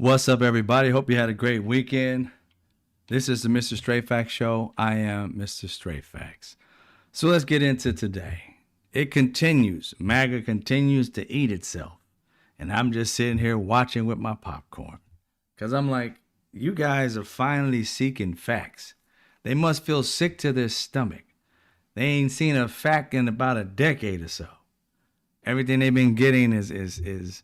What's up, everybody? Hope you had a great weekend. This is the Mr. Straight Facts Show. I am Mr. Straight Facts. So let's get into today. It continues. MAGA continues to eat itself. And I'm just sitting here watching with my popcorn. Because I'm like, you guys are finally seeking facts. They must feel sick to their stomach. They ain't seen a fact in about a decade or so. Everything they've been getting is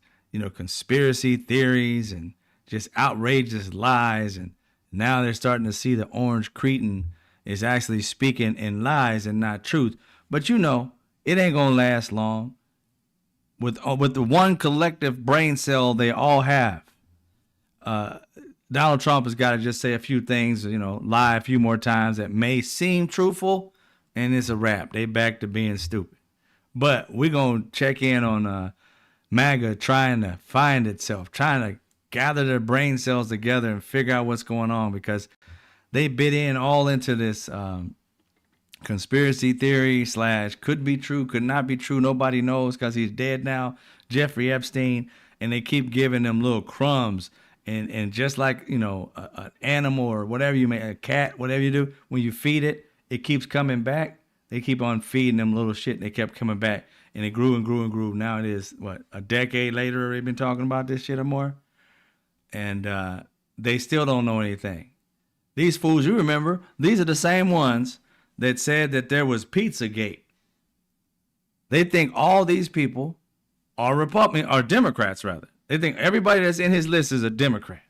conspiracy theories and just outrageous lies. And now they're starting to see the orange cretin is actually speaking in lies and not truth. But it ain't gonna last long. With the one collective brain cell they all have, Donald Trump has got to just say a few things, lie a few more times that may seem truthful, and it's a wrap. They back to being stupid. But we're going to check in on MAGA trying to find itself, trying to gather their brain cells together and figure out what's going on, because they bit in all into this conspiracy theory / could be true, could not be true. Nobody knows because he's dead now, Jeffrey Epstein, and they keep giving them little crumbs. And just like, an animal or whatever you make, a cat, whatever you do, when you feed it, it keeps coming back. They keep on feeding them little shit and they kept coming back. And it grew and grew and grew. Now it is, a decade later they've been talking about this shit or more. And they still don't know anything. These fools, you remember, these are the same ones that said that there was Pizzagate. They think all these people are Democrats rather. They think everybody that's in his list is a Democrat.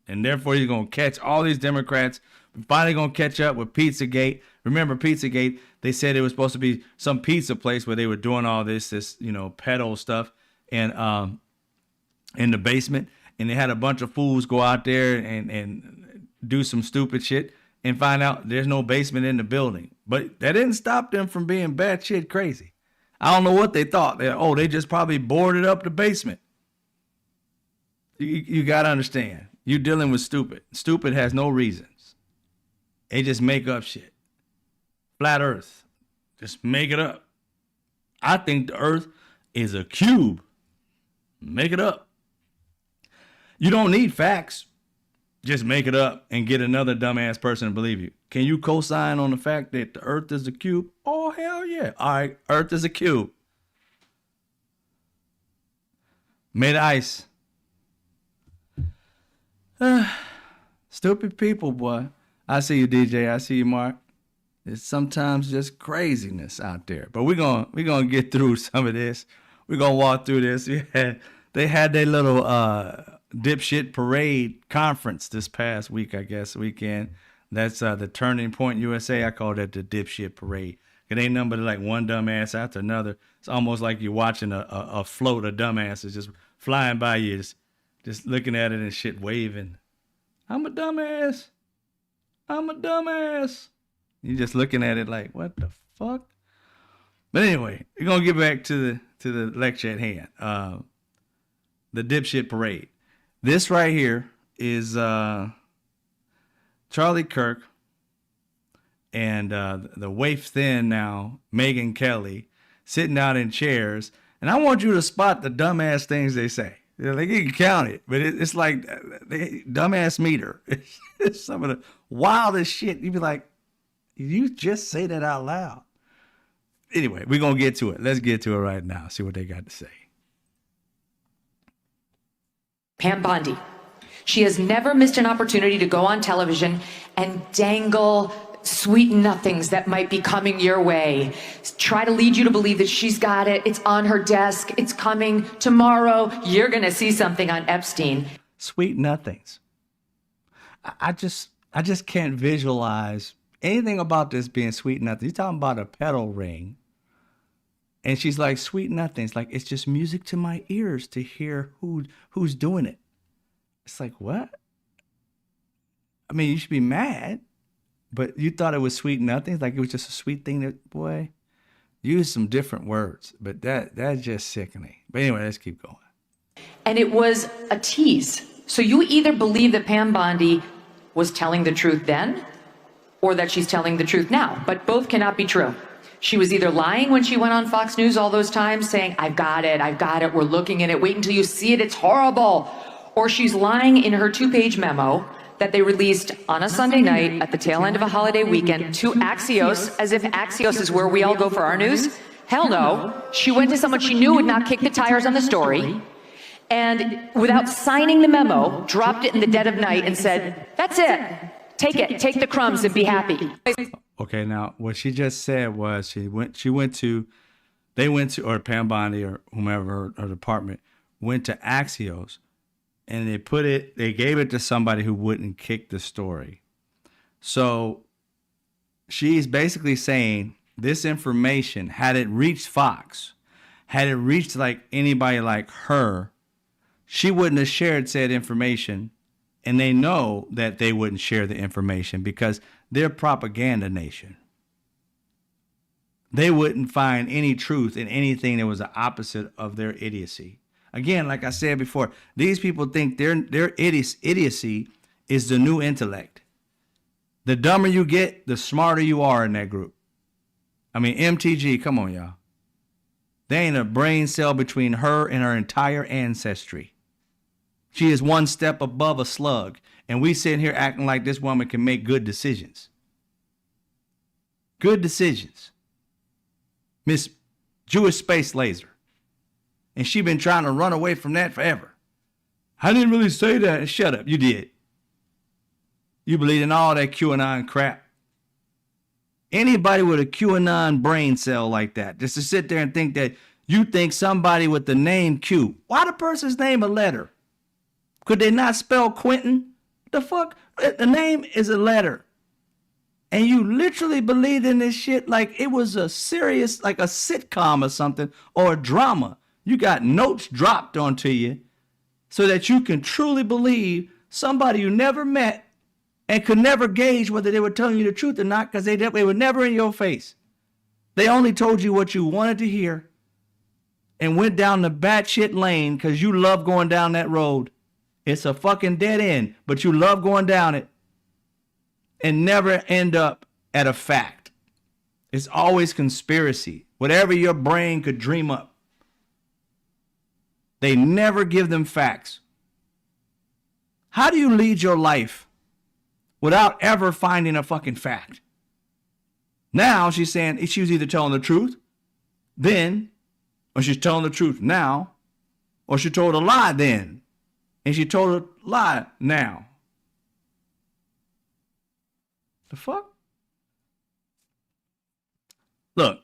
And therefore he's going to catch all these Democrats. Finally going to catch up with Pizzagate. Remember Pizzagate, they said it was supposed to be some pizza place where they were doing all this pedo stuff and in the basement. And they had a bunch of fools go out there and do some stupid shit and find out there's no basement in the building. But that didn't stop them from being batshit crazy. I don't know what they thought. They just probably boarded up the basement. You got to understand. You're dealing with stupid. Stupid has no reasons. They just make up shit. Flat Earth. Just make it up. I think the Earth is a cube. Make it up. You don't need facts. Just make it up and get another dumbass person to believe you. Can you co-sign on the fact that the Earth is a cube? Oh, hell yeah. All right, Earth is a cube. Made of ice. Stupid people, boy. I see you, DJ. I see you, Mark. It's sometimes just craziness out there. But we're gonna get through some of this. We're gonna walk through this. They had their little dipshit parade conference this past weekend. That's the Turning Point USA. I call that the dipshit parade. It ain't nothing but like one dumbass after another. It's almost like you're watching a float of dumbasses just flying by you, just looking at it and shit, waving. I'm a dumbass. You're just looking at it like, what the fuck? But anyway, we're gonna get back to the lecture at hand. The dipshit parade. This right here is Charlie Kirk and the waif thin now Megyn Kelly sitting out in chairs, and I want you to spot the dumbass things they say. They can count it, but it's like dumbass meter. It's some of the wildest shit. You'd be like, you just say that out loud. Anyway, we're going to get to it. Let's get to it right now. See what they got to say. Pam Bondi. She has never missed an opportunity to go on television and dangle sweet nothings that might be coming your way. Try to lead you to believe that she's got it. It's on her desk. It's coming tomorrow. You're going to see something on Epstein. Sweet nothings. I just can't visualize anything about this being sweet nothings. You're talking about a pedal ring. And she's like, sweet nothings. Like, it's just music to my ears to hear who's doing it. It's like, what? I mean, you should be mad. But you thought it was sweet nothings? Like it was just a sweet thing that, boy, use some different words. But that's just sickening. But anyway, let's keep going. And it was a tease. So you either believe that Pam Bondi was telling the truth then or that she's telling the truth now. But both cannot be true. She was either lying when she went on Fox News all those times saying, I've got it, we're looking at it, wait until you see it, it's horrible. or she's lying in her 2-page memo that they released on a Sunday night at the tail end of a holiday weekend to Axios, as if Axios is where we all go for our news. Hell no. She went to someone she knew would not kick the tires on the story, and without signing the memo, dropped it in the dead of night and said, that's it. Take it. Take the crumbs and be happy. Okay, now what she just said was they went to, or Pam Bondi or whomever, her department, went to Axios, and they gave it to somebody who wouldn't kick the story. So she's basically saying this information, had it reached Fox, had it reached like anybody like her, she wouldn't have shared said information. And they know that they wouldn't share the information because they're propaganda nation. They wouldn't find any truth in anything that was the opposite of their idiocy. Again, like I said before, these people think their idiocy is the new intellect. The dumber you get, the smarter you are in that group. I mean, MTG, come on, y'all. There ain't a brain cell between her and her entire ancestry. She is one step above a slug, and we sitting here acting like this woman can make good decisions. Good decisions. Miss Jewish Space Laser. And she been trying to run away from that forever. I didn't really say that. Shut up. You did. You believe in all that QAnon crap. Anybody with a QAnon brain cell like that, just to sit there and think that you think somebody with the name Q, why the person's name a letter? Could they not spell Quentin? The fuck? The name is a letter. And you literally believed in this shit like it was a serious, like a sitcom or something, or a drama. You got notes dropped onto you so that you can truly believe somebody you never met and could never gauge whether they were telling you the truth or not, because they were never in your face. They only told you what you wanted to hear and went down the batshit lane because you love going down that road. It's a fucking dead end, but you love going down it and never end up at a fact. It's always conspiracy. Whatever your brain could dream up. They never give them facts. How do you lead your life without ever finding a fucking fact? Now she's saying she was either telling the truth then, or she's telling the truth now, or she told a lie then, and she told a lie now. The fuck? Look,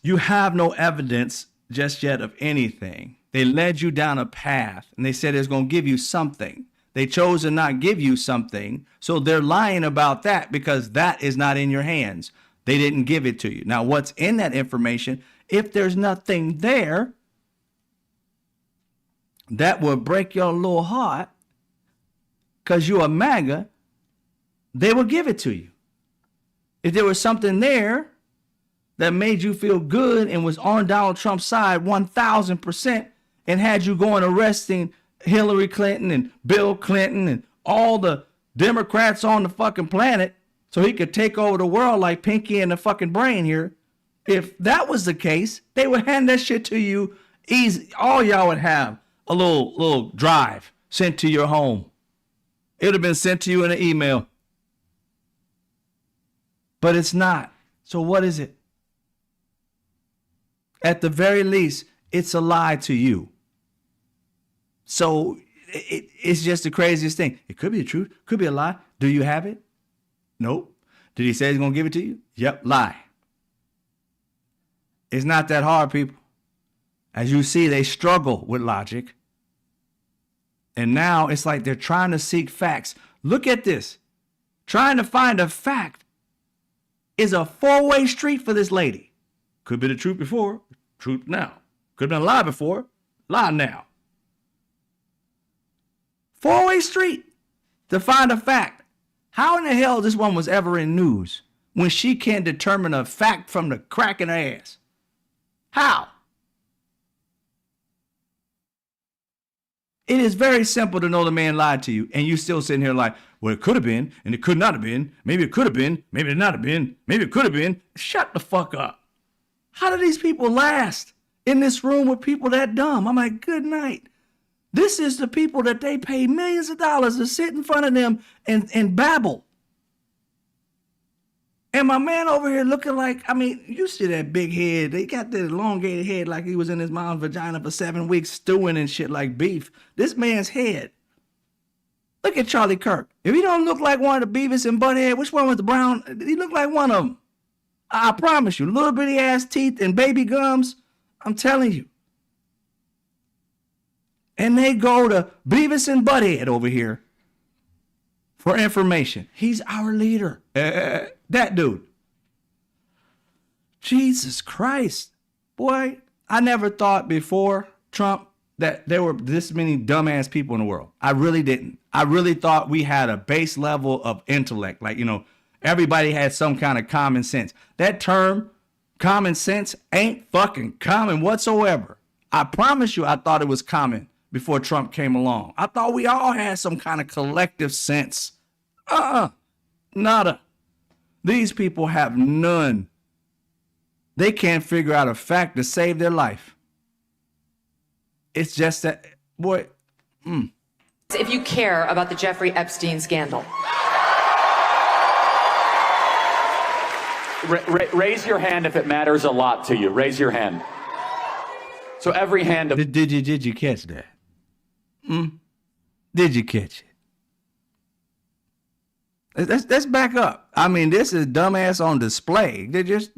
you have no evidence just yet of anything. They led you down a path and they said it's going to give you something. They chose to not give you something. So they're lying about that because that is not in your hands. They didn't give it to you. Now, what's in that information, if there's nothing there that will break your little heart because you're a MAGA, they will give it to you. If there was something there that made you feel good and was on Donald Trump's side 1,000% and had you going arresting Hillary Clinton and Bill Clinton and all the Democrats on the fucking planet so he could take over the world like Pinky and the fucking brain here. If that was the case, they would hand that shit to you easy. All y'all would have a little drive sent to your home. It would have been sent to you in an email. But it's not. So what is it? At the very least, it's a lie to you. So it's just the craziest thing. It could be the truth, could be a lie. Do you have it? Nope. Did he say he's going to give it to you? Yep, lie. It's not that hard, people. As you see, they struggle with logic. And now it's like they're trying to seek facts. Look at this. Trying to find a fact is a four-way street for this lady. Could be the truth before, truth now. Could have been a lie before, lie now. Four-way street to find a fact. How in the hell this one was ever in news when she can't determine a fact from the crack in her ass? How? It is very simple to know the man lied to you, and you still sitting here like, well, it could have been, and it could not have been. Maybe it could have been, maybe it not have been, maybe it could have been. Shut the fuck up. How do these people last in this room with people that dumb? I'm like, good night. This is the people that they pay millions of dollars to sit in front of them and babble. And my man over here looking like, I mean, you see that big head. They got that elongated head like he was in his mom's vagina for 7 weeks stewing and shit like beef. This man's head. Look at Charlie Kirk. If he don't look like one of the Beavis and Butthead, which one was the brown? He looked like one of them. I promise you, little bitty ass teeth and baby gums. I'm telling you. And they go to Beavis and Butthead over here for information. He's our leader. That dude. Jesus Christ. Boy, I never thought before Trump that there were this many dumbass people in the world. I really didn't. I really thought we had a base level of intellect. Like, you know, everybody had some kind of common sense. That term, common sense, ain't fucking common whatsoever. I promise you, I thought it was common before Trump came along. I thought we all had some kind of collective sense. Nada. These people have none. They can't figure out a fact to save their life. It's just that, boy. If you care about the Jeffrey Epstein scandal. Raise your hand if it matters a lot to you. Raise your hand. So every hand of... Did you catch that? Did you catch it? Let's back up. I mean, this is dumbass on display. Just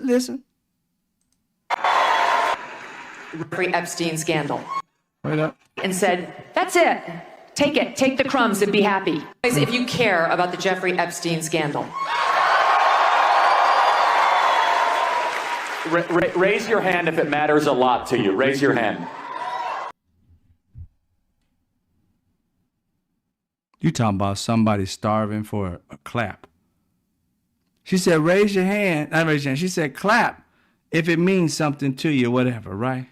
listen. Jeffrey Epstein scandal. Wait up. And said, that's it. Take it. Take the crumbs and be happy. If you care about the Jeffrey Epstein scandal. Raise your hand if it matters a lot to you. Raise your hand. You talking about somebody starving for a clap. She said, raise your hand. Not raise your hand. She said, clap if it means something to you, whatever, right?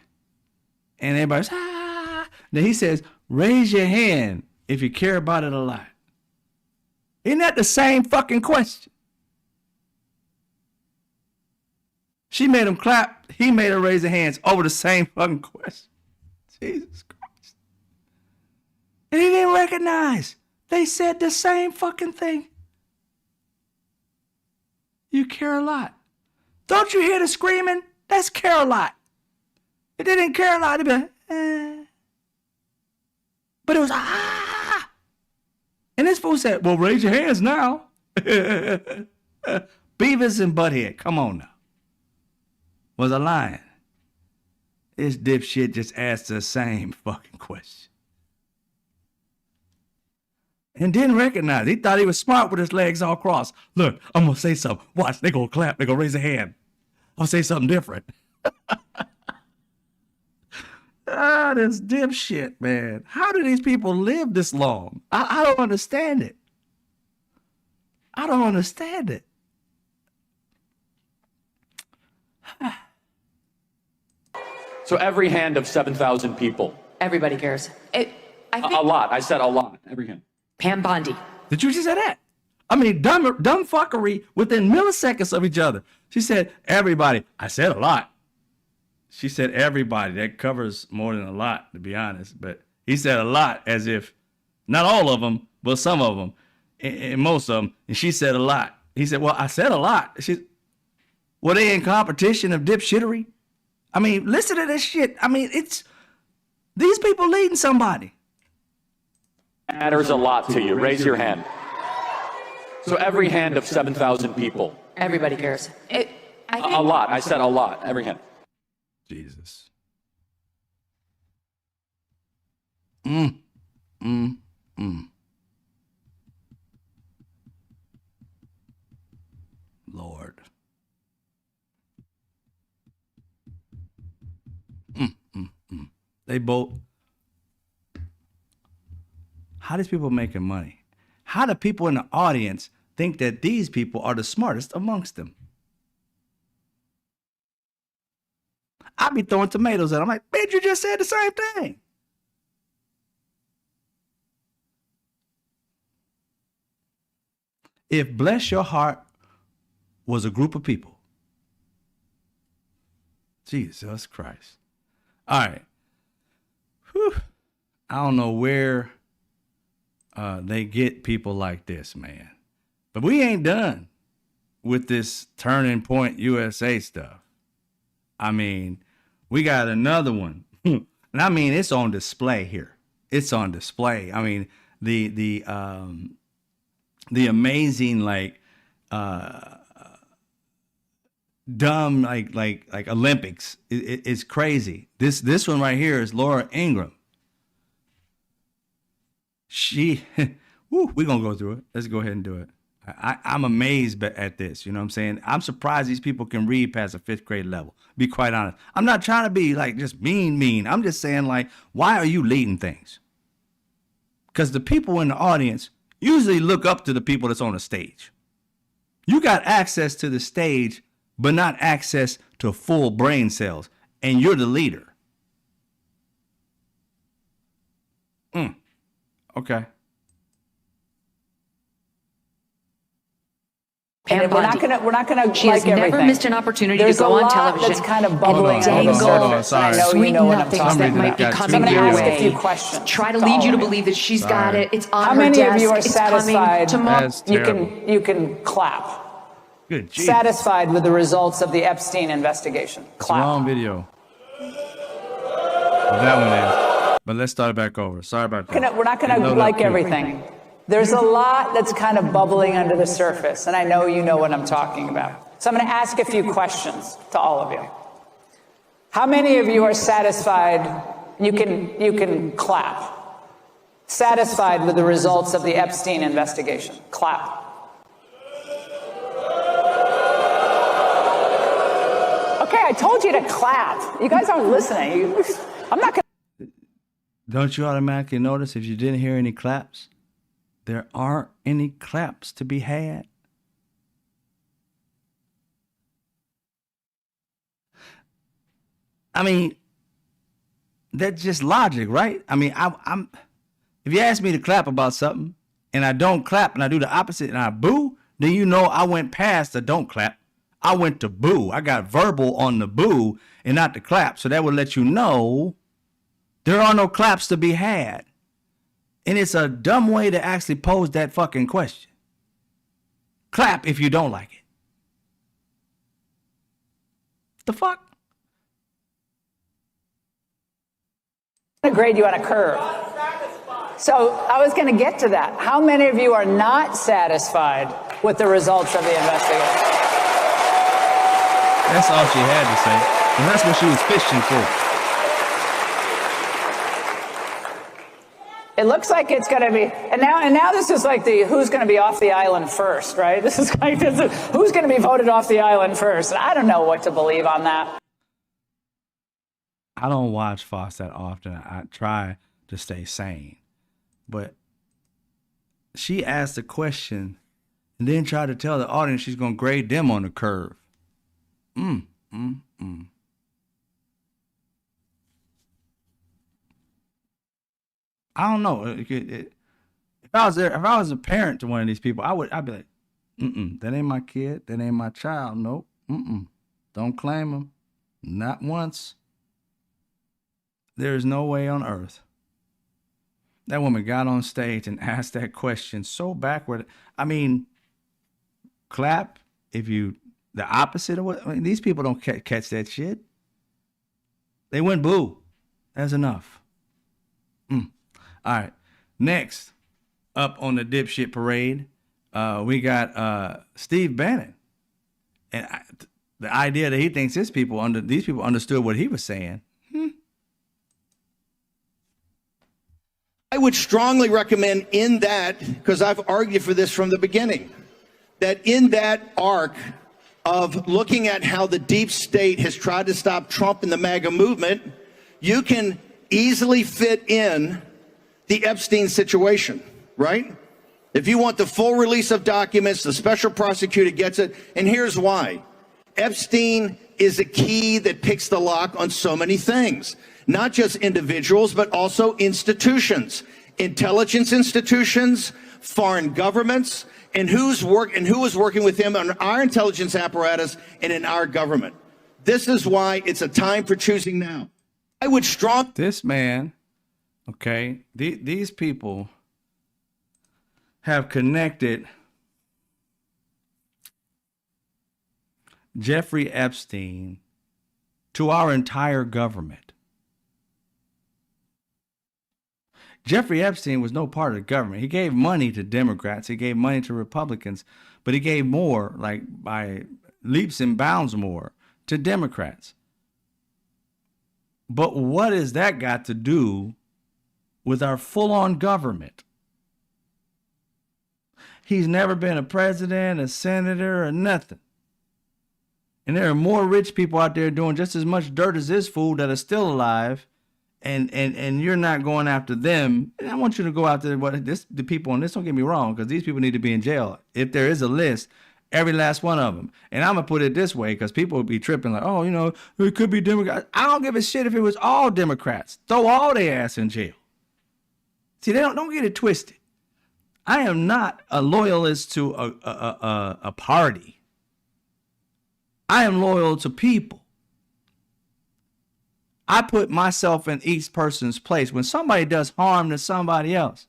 And everybody's, ah. Then he says, raise your hand if you care about it a lot. Isn't that the same fucking question? She made him clap. He made her raise her hands over the same fucking question. Jesus Christ. And he didn't recognize. They said the same fucking thing. You care a lot. Don't you hear the screaming? That's care a lot. If they didn't care a lot, they'd be like, eh. But it was, ah. And this fool said, well, raise your hands now. Beavis and Butthead, come on now. Was I lying? This dipshit just asked the same fucking question. And didn't recognize it. He thought he was smart with his legs all crossed. Look, I'm going to say something. Watch, they going to clap. They going to raise a hand. I'll say something different. This dipshit, man. How do these people live this long? I don't understand it. I don't understand it. So every hand of 7,000 people. Everybody cares. I think A lot. I said a lot. Every hand. Pam Bondi. Did you just say that? I mean, dumb fuckery within milliseconds of each other. She said, everybody. I said a lot. She said everybody. That covers more than a lot, to be honest. But he said a lot as if, not all of them, but some of them, and most of them. And she said a lot. He said, well, I said a lot. Were they in competition of dipshittery? I mean, listen to this shit. I mean, it's these people leading somebody. Matters a lot to you. Raise your hand. So every hand of 7,000 people. Everybody cares. I think A lot. I said a lot. Every hand. Jesus. Lord. They both. How these people making money? How do people in the audience think that these people are the smartest amongst them? I be throwing tomatoes at them. I'm like, bitch, you just said the same thing. If Bless Your Heart was a group of people, Jesus Christ. All right. Whew. I don't know where they get people like this, man. But we ain't done with this Turning Point USA stuff. I mean, we got another one. And I mean, it's on display here. It's on display. I mean, the amazing, like, dumb, like Olympics. It's crazy. This one right here is Laura Ingraham. She, we're going to go through it. Let's go ahead and do it. I'm amazed at this. You know what I'm saying? I'm surprised these people can read past a 5th grade level. Be quite honest. I'm not trying to be like just mean. I'm just saying, like, why are you leading things? Because the people in the audience usually look up to the people that's on the stage. You got access to the stage, but not access to full brain cells. And you're the leader. Okay. Pam we're Bondi. not gonna She like has never everything. missed an opportunity There's to go a on lot television that's kind of bubbling and under the dangle surface. I know sweet you know what I'm nothings talking that might be about. coming I'm gonna your ask a way. few questions Try to to lead all you to of you. believe that she's got Sorry. it. It's on How her many desk. of you are It's satisfied? coming tomorrow. That's terrible. You can clap. Good. Jesus. Satisfied with the results of the Epstein investigation. Clap. Wrong video. Well, that one is. But let's start it back over. Sorry about that. We're not gonna Load up like quick. everything. There's a lot that's kind of bubbling under the surface, and I know you know what I'm talking about. So I'm going to ask a few questions to all of you. How many of you are satisfied? You can clap. Satisfied with the results of the Epstein investigation. Clap. Okay, I told you to clap. You guys aren't listening. I'm not going to. Don't you automatically notice if you didn't hear any claps? There aren't any claps to be had. I mean, that's just logic, right? I mean, I'm. If you ask me to clap about something and I don't clap and I do the opposite and I boo, then you know I went past the don't clap. I went to boo. I got verbal on the boo and not the clap. So that would let you know there are no claps to be had. And it's a dumb way to actually pose that fucking question. Clap if you don't like it. The fuck? I'm going to grade you on a curve. So I was going to get to that. How many of you are not satisfied with the results of the investigation? That's all she had to say. And that's what she was fishing for. It looks like it's going to be, and now this is like the who's going to be off the island first, right? This is like who's going to be voted off the island first. And I don't know what to believe on that. I don't watch Fox that often. I try to stay sane. But she asked a question and then tried to tell the audience she's going to grade them on the curve. I don't know. If I was there, if I was a parent to one of these people, I'd be like, that ain't my kid. That ain't my child. Nope. Don't claim them. Not once. There is no way on earth. That woman got on stage and asked that question so backward. I mean, clap if you, the opposite of what, I mean, these people don't catch that shit. They went boo. That's enough. All right. Next up on the dipshit parade, we got Steve Bannon. And the idea that he thinks these people understood what he was saying. I would strongly recommend in that, because I've argued for this from the beginning, that in that arc of looking at how the deep state has tried to stop Trump and the MAGA movement, you can easily fit in the Epstein situation, right? If you want the full release of documents, the special prosecutor gets it, and here's why. Epstein is a key that picks the lock on so many things. Not just individuals, but also institutions, intelligence institutions, foreign governments, and who is working with him on our intelligence apparatus and in our government. This is why it's a time for choosing now. I would This man Okay, these people have connected Jeffrey Epstein to our entire government. Jeffrey Epstein was no part of the government. He gave money to Democrats, he gave money to Republicans, but he gave more, like by leaps and bounds more, to Democrats. But what has that got to do with our full-on government? He's never been a president, a senator, or nothing. And there are more rich people out there doing just as much dirt as this fool that are still alive, and you're not going after them. And I want you to go after the people on this. Don't get me wrong, because these people need to be in jail. If there is a list, every last one of them. And I'm gonna put it this way, because people would be tripping like, oh, it could be Democrats. I don't give a shit if it was all Democrats. Throw all their ass in jail. See, they don't get it twisted. I am not a loyalist to a party. I am loyal to people. I put myself in each person's place. When somebody does harm to somebody else,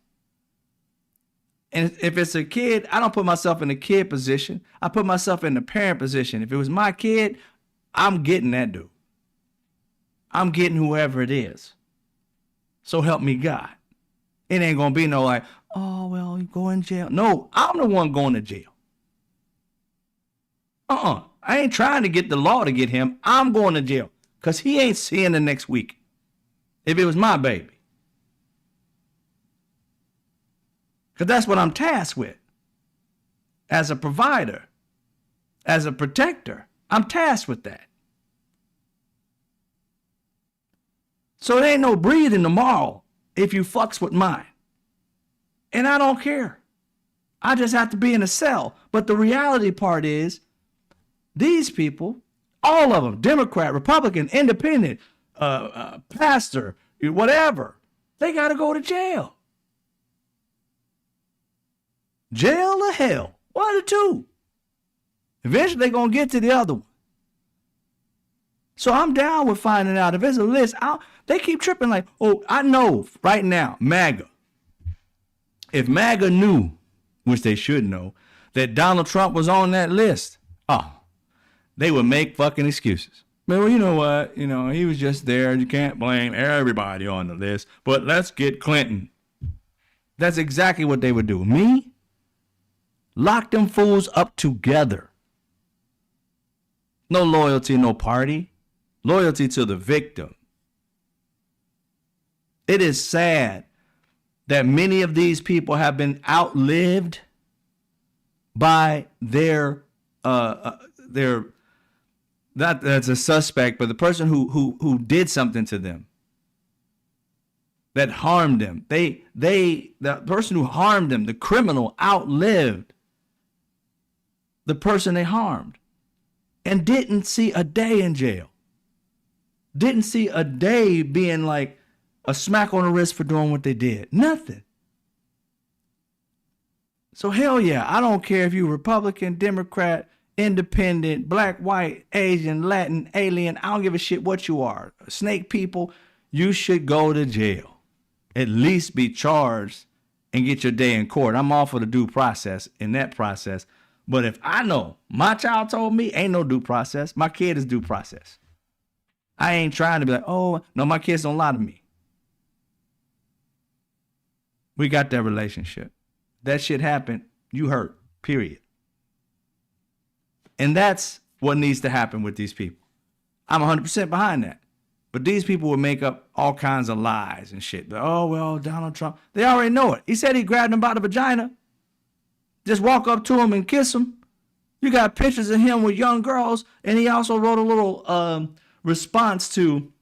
and if it's a kid, I don't put myself in the kid position. I put myself in the parent position. If it was my kid, I'm getting that dude. I'm getting whoever it is. So help me God. It ain't going to be no like, oh, well, you go in jail. No, I'm the one going to jail. I ain't trying to get the law to get him. I'm going to jail because he ain't seeing the next week. If it was my baby. Because that's what I'm tasked with. As a provider, as a protector, I'm tasked with that. So there ain't no breathing tomorrow if you fucks with mine. And I don't care. I just have to be in a cell. But the reality part is, these people, all of them, Democrat, Republican, Independent, pastor, whatever, they got to go to jail. Jail or hell, one of the two. Eventually they're going to get to the other one. So I'm down with finding out. If there's a list, they keep tripping like, oh, I know right now, MAGA. If MAGA knew, which they should know, that Donald Trump was on that list, they would make fucking excuses. Well, you know what? He was just there. You can't blame everybody on the list, but let's get Clinton. That's exactly what they would do. Me? Lock them fools up together. No loyalty, no party. Loyalty to the victim. It is sad that many of these people have been outlived by their not as a suspect, but the person who did something to them, that harmed them. The person who harmed them, the criminal, outlived the person they harmed and didn't see a day in jail. Didn't see a day being like a smack on the wrist for doing what they did. Nothing. So hell yeah, I don't care if you Republican, Democrat, Independent, black, white, Asian, Latin, alien. I don't give a shit what you are. Snake people, you should go to jail. At least be charged and get your day in court. I'm all for the due process in that process. But if I know my child told me ain't no due process, my kid is due process. I ain't trying to be like, oh, no, my kids don't lie to me. We got that relationship. That shit happened, you hurt, period. And that's what needs to happen with these people. I'm 100% behind that. But these people would make up all kinds of lies and shit. Oh, well, Donald Trump, they already know it. He said he grabbed him by the vagina. Just walk up to him and kiss him. You got pictures of him with young girls. And he also wrote a little response to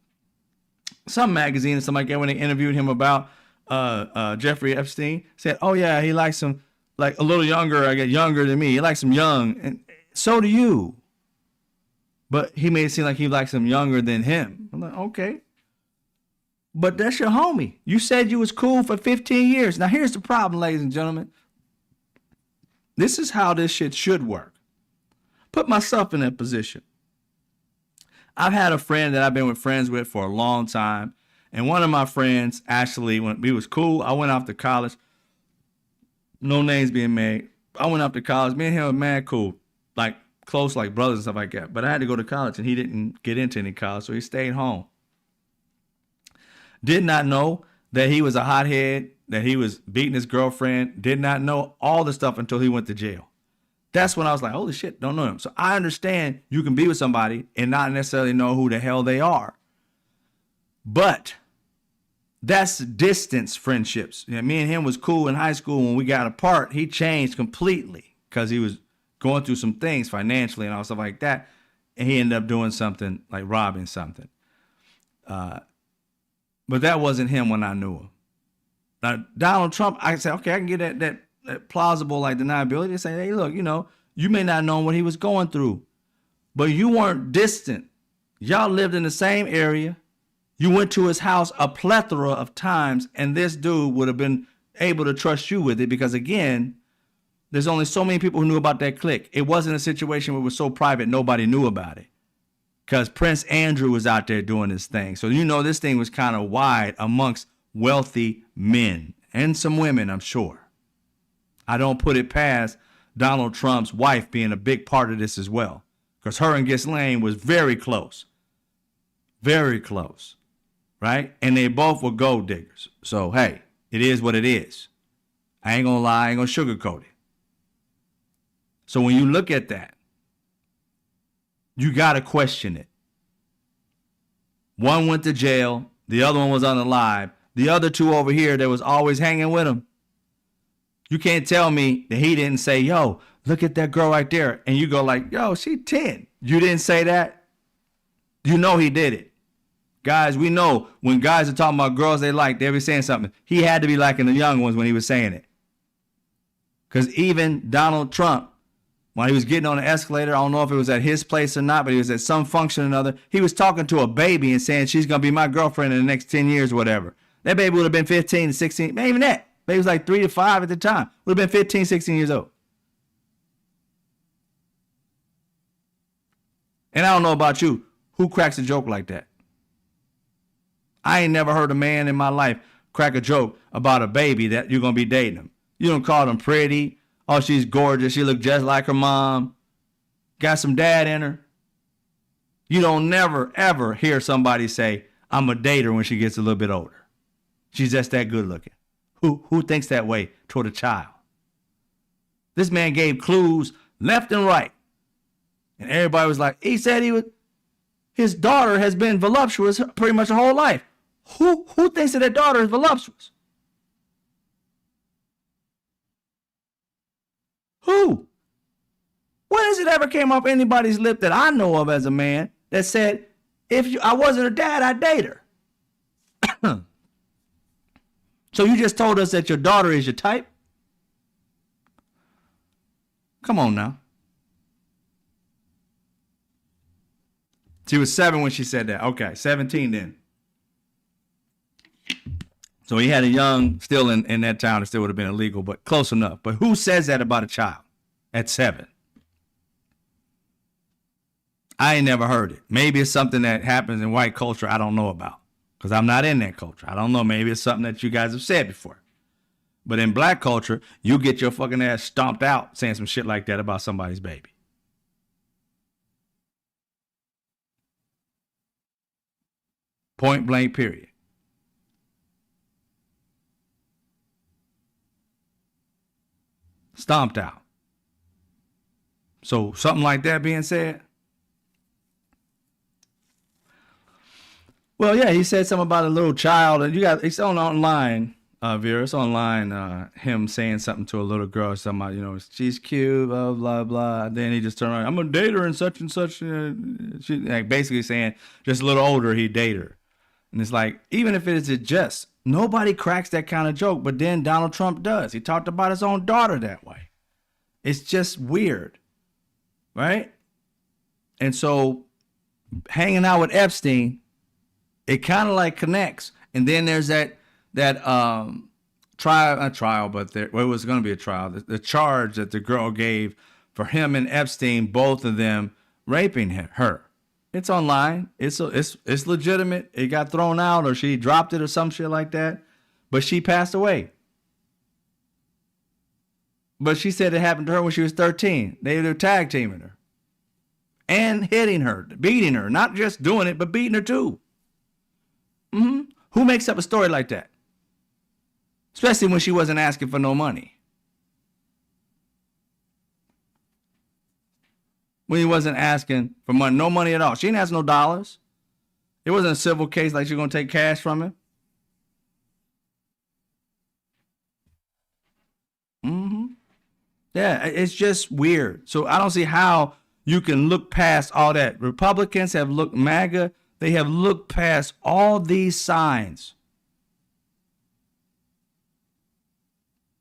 some magazine or something like that when they interviewed him about Jeffrey Epstein. Said, oh, yeah, he likes him like a little younger, I guess, younger than me. He likes him young. And so do you. But he made it seem like he likes him younger than him. I'm like, okay. But that's your homie. You said you was cool for 15 years. Now, here's the problem, ladies and gentlemen. This is how this shit should work. Put myself in that position. I've had a friend that I've been friends with for a long time, And one of my friends, actually, when we was cool, I went off to college. No names being made. I went off to college. Me and him were mad cool, like close, like brothers and stuff like that. But I had to go to college, and he didn't get into any college, so he stayed home. Did not know that he was a hothead, that he was beating his girlfriend. Did not know all the stuff until he went to jail. That's when I was like, holy shit, don't know him. So I understand you can be with somebody and not necessarily know who the hell they are. But that's distance friendships. You know, me and him was cool in high school. When we got apart, he changed completely because he was going through some things financially and all stuff like that. And he ended up doing something like robbing something. But that wasn't him when I knew him. Now, Donald Trump, I said, okay, I can get that plausible like deniability to say, hey, look, you know, you may not know what he was going through, but you weren't distant. Y'all lived in the same area. You went to his house a plethora of times, and this dude would have been able to trust you with it because, again, there's only so many people who knew about that clique. It wasn't a situation where it was so private nobody knew about it because Prince Andrew was out there doing his thing. So, you know, this thing was kind of wide amongst wealthy men and some women, I'm sure. I don't put it past Donald Trump's wife being a big part of this as well, because her and Ghislaine was very close, right? And they both were gold diggers. So, hey, it is what it is. I ain't gonna lie, I ain't gonna sugarcoat it. So when you look at that, you gotta question it. One went to jail, the other one was unalive. The other two over here that was always hanging with him. You can't tell me that he didn't say, yo, look at that girl right there. And you go like, yo, she 10. You didn't say that? You know he did it. Guys, we know when guys are talking about girls they like, they be saying something. He had to be liking the young ones when he was saying it. Because even Donald Trump, when he was getting on the escalator, I don't know if it was at his place or not, but he was at some function or another. He was talking to a baby and saying she's going to be my girlfriend in the next 10 years or whatever. That baby would have been 15, 16, maybe even that. Baby was like 3 to 5 at the time. Would have been 15, 16 years old. And I don't know about you. Who cracks a joke like that? I ain't never heard a man in my life crack a joke about a baby that you're going to be dating him. You don't call them pretty. Oh, she's gorgeous. She look just like her mom. Got some dad in her. You don't never, ever hear somebody say, I'm a dater when she gets a little bit older. She's just that good looking. Who thinks that way toward a child? This man gave clues left and right. And everybody was like, he said his daughter has been voluptuous pretty much her whole life. Who thinks that their daughter is voluptuous? Who? When has it ever came off anybody's lip that I know of as a man that said, I wasn't her dad, I'd date her? So you just told us that your daughter is your type? Come on now. She was 7 when she said that. Okay, 17 then. So he had a young, still in that town, it still would have been illegal, but close enough. But who says that about a child at 7? I ain't never heard it. Maybe it's something that happens in white culture I don't know about, because I'm not in that culture. I don't know. Maybe it's something that you guys have said before. But in black culture, you get your fucking ass stomped out saying some shit like that about somebody's baby. Point blank, period. Stomped out. So something like that being said. Well, yeah, he said something about a little child, and it's online, Vera. It's online. Him saying something to a little girl, something about, she's cute, blah blah blah. Then he just turned around, I'm gonna date her and such and such. She like basically saying just a little older, he'd date her. And it's like, even if it is a jest, nobody cracks that kind of joke, but then Donald Trump does. He talked about his own daughter that way. It's just weird, right? And so hanging out with Epstein, it kind of like connects. And then there's that trial, but it was going to be a trial. The charge that the girl gave for him and Epstein, both of them raping her. It's online. It's legitimate. It got thrown out or she dropped it or some shit like that. But she passed away. But she said it happened to her when she was 13. They were tag teaming her. And hitting her, beating her. Not just doing it, but beating her too. Who makes up a story like that? Especially when she wasn't asking for no money. When he wasn't asking for money, no money at all. She didn't ask no dollars. It wasn't a civil case like she's going to take cash from him. Yeah, it's just weird. So I don't see how you can look past all that. Republicans have looked, MAGA, they have looked past all these signs.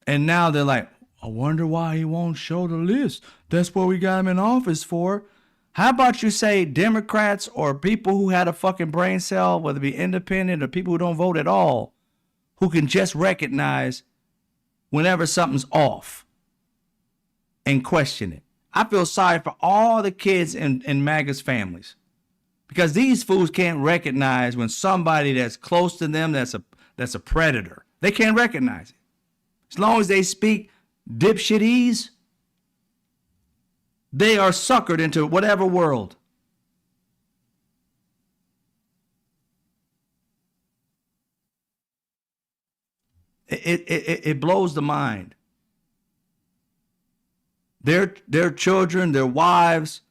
And now they're like, I wonder why he won't show the list. That's what we got him in office for. How about you say Democrats or people who had a fucking brain cell, whether it be independent or people who don't vote at all, who can just recognize whenever something's off and question it. I feel sorry for all the kids in MAGA's families because these fools can't recognize when somebody that's close to them that's a predator. They can't recognize it. As long as they speak dipshitese, they are suckered into whatever world. It blows the mind. Their children, their wives,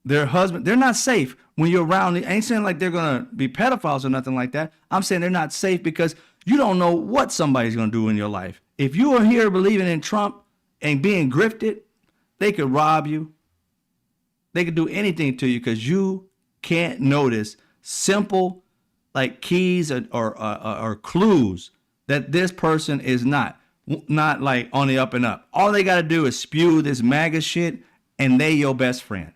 their husband, they're not safe when you're around. I ain't saying like they're going to be pedophiles or nothing like that. I'm saying they're not safe because you don't know what somebody's going to do in your life. If you are here believing in Trump and being grifted, they could rob you. They could do anything to you because you can't notice simple like keys or clues that this person is not like on the up and up. All they got to do is spew this MAGA shit and they your best friend.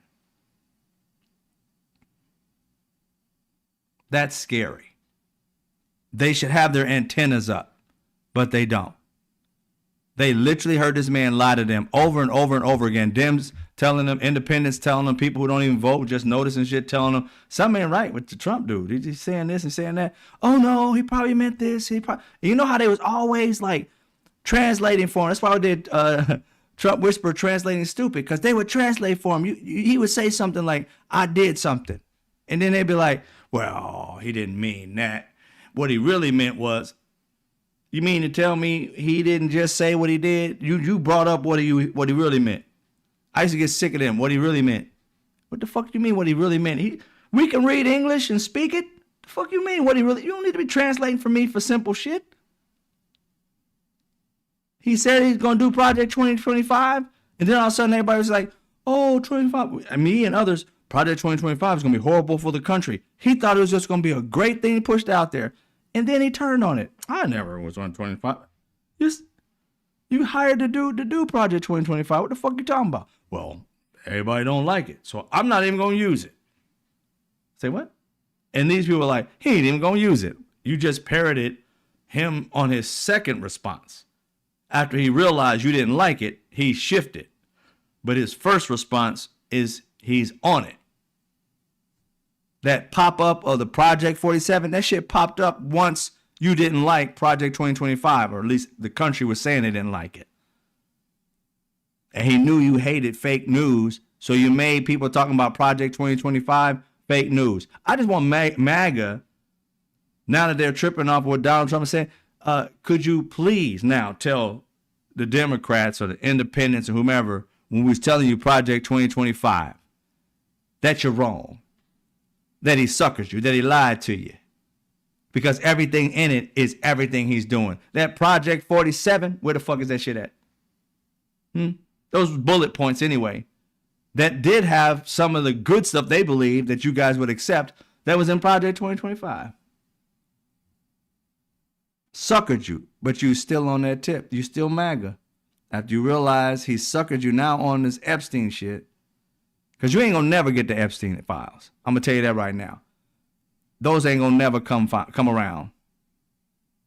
That's scary. They should have their antennas up, but they don't. They literally heard this man lie to them over and over and over again. Dems telling them, independents telling them, people who don't even vote, just noticing shit, telling them, something ain't right with the Trump dude. He's saying this and saying that. Oh no, he probably meant this. You know how they was always like translating for him. That's why I did Trump Whisper translating stupid, because they would translate for him. He would say something like, I did something. And then they'd be like, well, he didn't mean that. What he really meant was, you mean to tell me he didn't just say what he did? You brought up what he really meant. I used to get sick of them. What he really meant. What the fuck do you mean what he really meant? We can read English and speak it. The fuck you mean what he really? You don't need to be translating for me for simple shit. He said he's gonna do Project 2025, and then all of a sudden everybody was like, "Oh, 25." Me and others, Project 2025 is gonna be horrible for the country. He thought it was just gonna be a great thing pushed out there. And then he turned on it. I never was on 25. You hired the dude to do Project 2025. What the fuck you talking about? Well, everybody don't like it, so I'm not even going to use it. Say what? And these people are like, he ain't even going to use it. You just parroted him on his second response. After he realized you didn't like it, he shifted. But his first response is he's on it. That pop-up of the Project 47, that shit popped up once you didn't like Project 2025, or at least the country was saying they didn't like it. And he knew you hated fake news, so you made people talking about Project 2025 fake news. I just want MAGA, now that they're tripping off what Donald Trump is saying, could you please now tell the Democrats or the independents or whomever, when we was telling you Project 2025, that you're wrong. That he suckers you, that he lied to you. Because everything in it is everything he's doing. That Project 47, where the fuck is that shit at? Those bullet points anyway. That did have some of the good stuff they believed that you guys would accept. That was in Project 2025. Suckered you, but you still on that tip. You still MAGA. After you realize he suckered you now on this Epstein shit. Because you ain't going to never get the Epstein files. I'm going to tell you that right now. Those ain't going to never come around.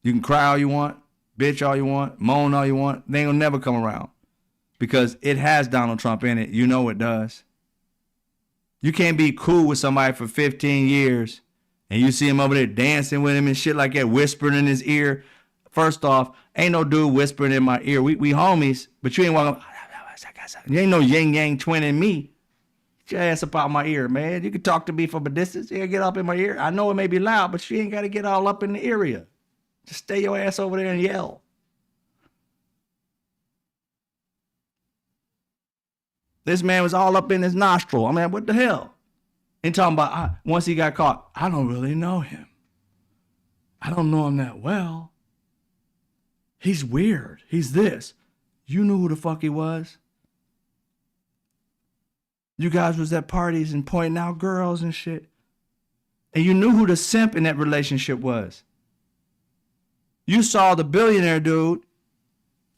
You can cry all you want, bitch all you want, moan all you want. They ain't going to never come around. Because it has Donald Trump in it. You know it does. You can't be cool with somebody for 15 years and you see him over there dancing with him and shit like that, whispering in his ear. First off, ain't no dude whispering in my ear. We homies, but you ain't walking. You ain't no yin yang twin in me. Get your ass up out my ear, man. You can talk to me from a distance. You get up in my ear. I know it may be loud, but you ain't got to get all up in the area. Just stay your ass over there and yell. This man was all up in his nostril. I mean, what the hell? And talking about once he got caught, I don't really know him. I don't know him that well. He's weird. He's this. You knew who the fuck he was. You guys was at parties and pointing out girls and shit. And you knew who the simp in that relationship was. You saw the billionaire dude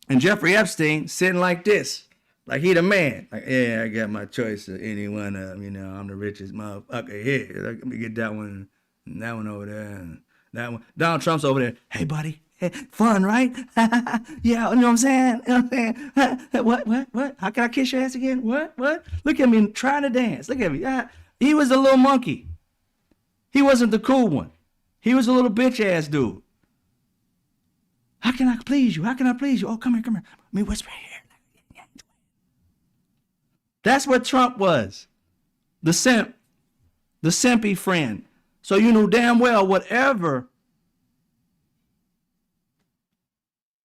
and Jeffrey Epstein sitting like this. Like he the man. Like, yeah, I got my choice of any one of them. You know, I'm the richest motherfucker here. Let me get that one and that one over there and that one. Donald Trump's over there. Hey, buddy. Hey, fun, right? Yeah, you know what I'm saying? You know what I'm saying? What? How can I kiss your ass again? What? Look at me trying to dance. Look at me. He was a little monkey. He wasn't the cool one. He was a little bitch ass dude. How can I please you? How can I please you? Oh, come here. Let me whisper here. That's what Trump was. The simp. The simpy friend. So you knew damn well whatever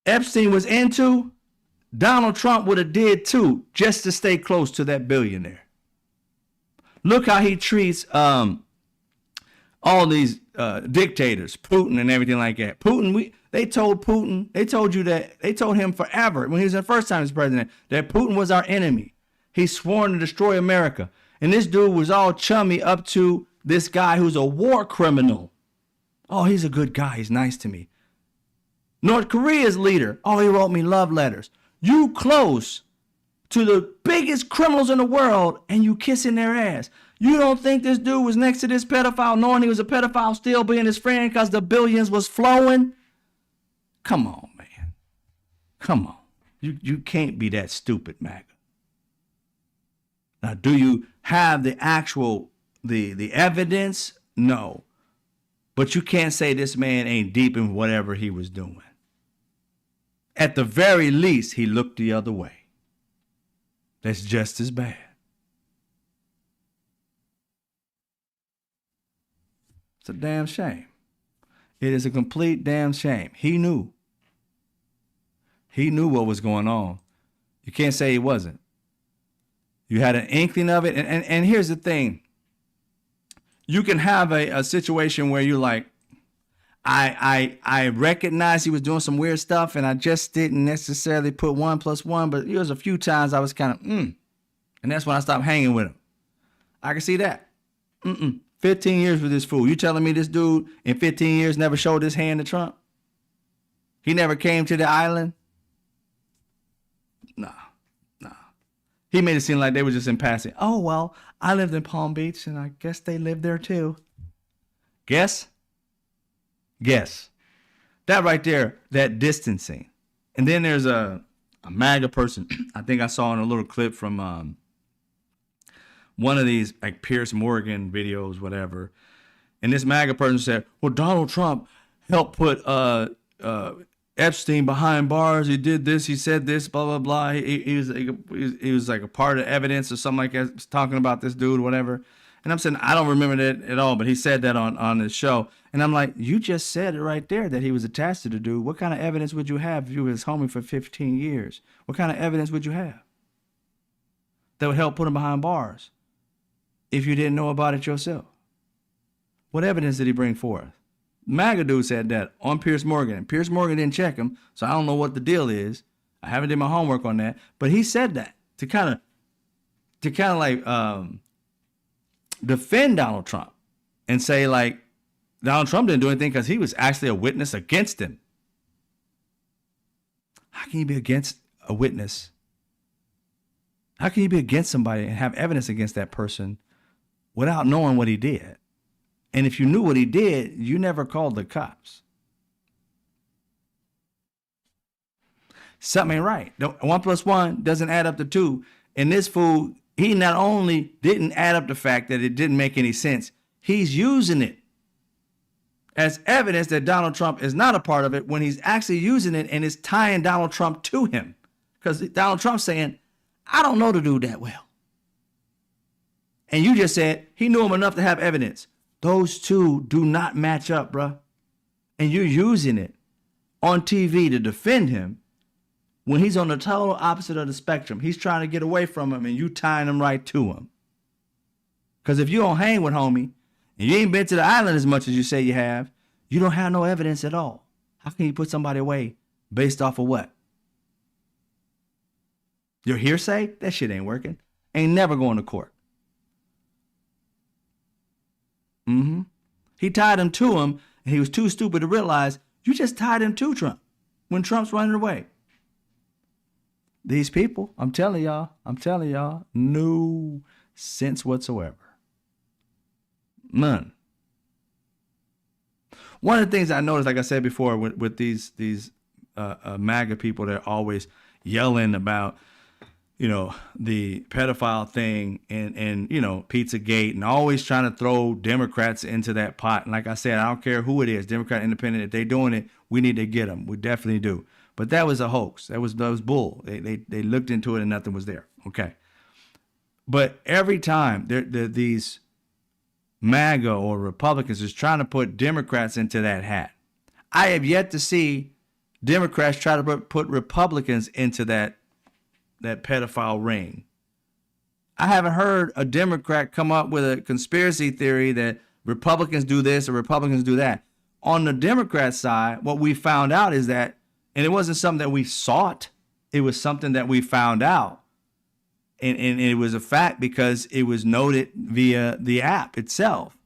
Epstein was into, Donald Trump would have did too, just to stay close to that billionaire. Look how he treats all these dictators, Putin and everything like that. They told him forever when he was the first time as president that Putin was our enemy. He sworn to destroy America. And this dude was all chummy up to this guy who's a war criminal. Oh, he's a good guy. He's nice to me. North Korea's leader. Oh, he wrote me love letters. You close to the biggest criminals in the world and you kissing their ass. You don't think this dude was next to this pedophile knowing he was a pedophile still being his friend because the billions was flowing? Come on, man. Come on. You can't be that stupid, MAGA. Now, do you have the actual, the evidence? No. But you can't say this man ain't deep in whatever he was doing. At the very least, he looked the other way. That's just as bad. It's a damn shame. It is a complete damn shame. He knew. He knew what was going on. You can't say he wasn't. You had an inkling of it. And here's the thing. You can have a situation where you're like, I recognize he was doing some weird stuff and I just didn't necessarily put 1 + 1, but there was a few times I was kind of, and that's when I stopped hanging with him. I can see that. 15 years with this fool. You telling me this dude in 15 years never showed his hand to Trump? He never came to the island? Nah. He made it seem like they were just in passing. Oh, well, I lived in Palm Beach and I guess they lived there too. Guess. That right there, that distancing. And then there's a MAGA person. I think I saw in a little clip from one of these like Piers Morgan videos, whatever. And this MAGA person said, well, Donald Trump helped put Epstein behind bars. He did this. He said this, blah, blah, blah. He was like a part of evidence or something like that, talking about this dude, whatever. And I'm saying, I don't remember that at all, but he said that on his show. And I'm like, you just said it right there that he was attached to the dude. What kind of evidence would you have if you was homie for 15 years? What kind of evidence would you have that would help put him behind bars if you didn't know about it yourself? What evidence did he bring forth? MAGA dude said that on Piers Morgan. And Piers Morgan didn't check him, so I don't know what the deal is. I haven't did my homework on that. But he said that to kind of like defend Donald Trump and say like Donald Trump didn't do anything because he was actually a witness against him. How can you be against a witness? How can you be against somebody and have evidence against that person without knowing what he did? And if you knew what he did, you never called the cops. Something ain't right. 1 + 1 doesn't add up to 2. And this fool he not only didn't add up the fact that it didn't make any sense, he's using it as evidence that Donald Trump is not a part of it when he's actually using it and is tying Donald Trump to him. Because Donald Trump's saying, I don't know the dude that well. And you just said he knew him enough to have evidence. Those two do not match up, bruh. And you're using it on TV to defend him when he's on the total opposite of the spectrum. He's trying to get away from him and you tying him right to him. Because if you don't hang with homie and you ain't been to the island as much as you say you have, you don't have no evidence at all. How can you put somebody away based off of what? Your hearsay? That shit ain't working. Ain't never going to court. He tied him to him, and he was too stupid to realize you just tied him to Trump when Trump's running away. These people, I'm telling y'all, no sense whatsoever. None. One of the things I noticed, like I said before, with these MAGA people, they're always yelling about, you know, the pedophile thing and you know, Pizzagate, and always trying to throw Democrats into that pot. And like I said, I don't care who it is, Democrat, Independent, if they're doing it, we need to get them. We definitely do. But that was a hoax. That was bull. They looked into it and nothing was there. Okay. But every time these MAGA or Republicans is trying to put Democrats into that hat, I have yet to see Democrats try to put Republicans into that pedophile ring. I haven't heard a Democrat come up with a conspiracy theory that Republicans do this or Republicans do that. On the Democrat side, what we found out is that, and it wasn't something that we sought, it was something that we found out. And it was a fact because it was noted via the app itself.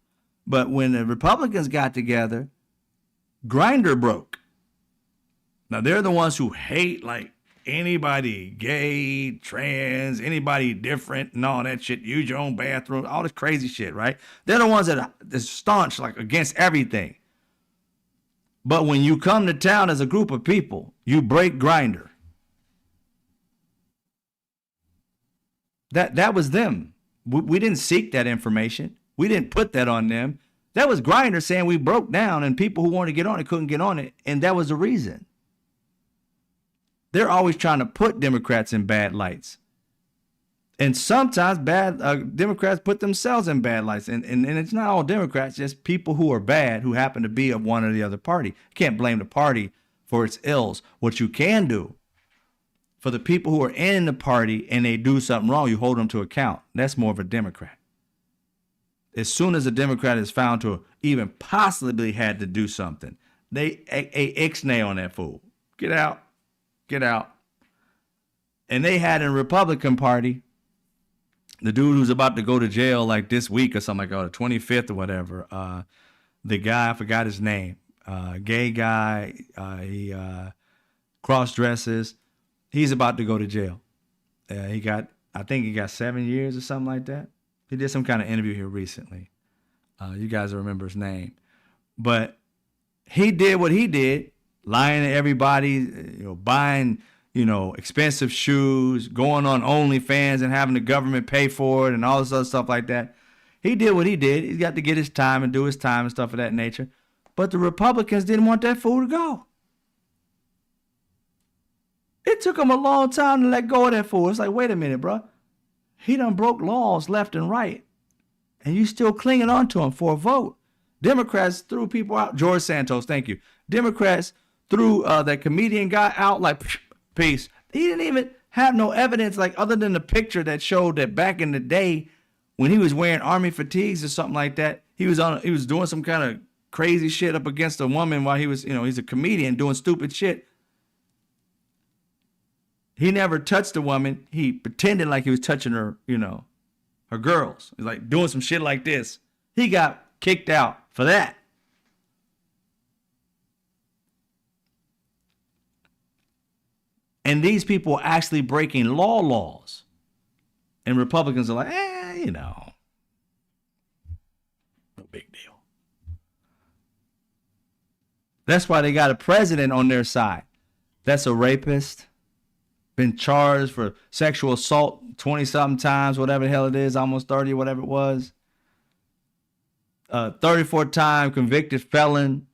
But when the Republicans got together, Grindr broke. Now they're the ones who hate like anybody gay, trans, anybody different and all that shit. Use your own bathroom, all this crazy shit, right? They're the ones that are staunch, like against everything. But when you come to town as a group of people, you break Grindr. That was them. We didn't seek that information. We didn't put that on them. That was Grindr saying we broke down and people who wanted to get on it couldn't get on it. And that was the reason. They're always trying to put Democrats in bad lights. And sometimes Democrats put themselves in bad lights. And it's not all Democrats, just people who are bad who happen to be of one or the other party. You can't blame the party for its ills. What you can do, for the people who are in the party and they do something wrong, you hold them to account. That's more of a Democrat. As soon as a Democrat is found to even possibly had to do something, they ixnay on that fool. Get out. Get out. And they had in the Republican Party, the dude who's about to go to jail like this week or something like that, the 25th or whatever, the guy, I forgot his name, gay guy, he cross-dresses. He's about to go to jail. I think he got 7 years or something like that. He did some kind of interview here recently. You guys will remember his name. But he did what he did, lying to everybody, buying, expensive shoes, going on OnlyFans and having the government pay for it and all this other stuff like that. He did what he did. He's got to get his time and do his time and stuff of that nature. But the Republicans didn't want that fool to go. It took them a long time to let go of that fool. It's like, wait a minute, bro. He done broke laws left and right. And you still clinging on to him for a vote. Democrats threw people out. George Santos, thank you. Democrats threw that comedian guy out like, peace. He didn't even have no evidence, like other than the picture that showed that back in the day when he was wearing army fatigues or something like that, he was doing some kind of crazy shit up against a woman while he was, he's a comedian doing stupid shit. He never touched a woman. He pretended like he was touching her, her girls. He's like doing some shit like this. He got kicked out for that. And these people are actually breaking laws. And Republicans are like, no big deal. That's why they got a president on their side. That's a rapist. been charged for sexual assault 20-something times, whatever the hell it is, almost 30, whatever it was. 34-time convicted felon.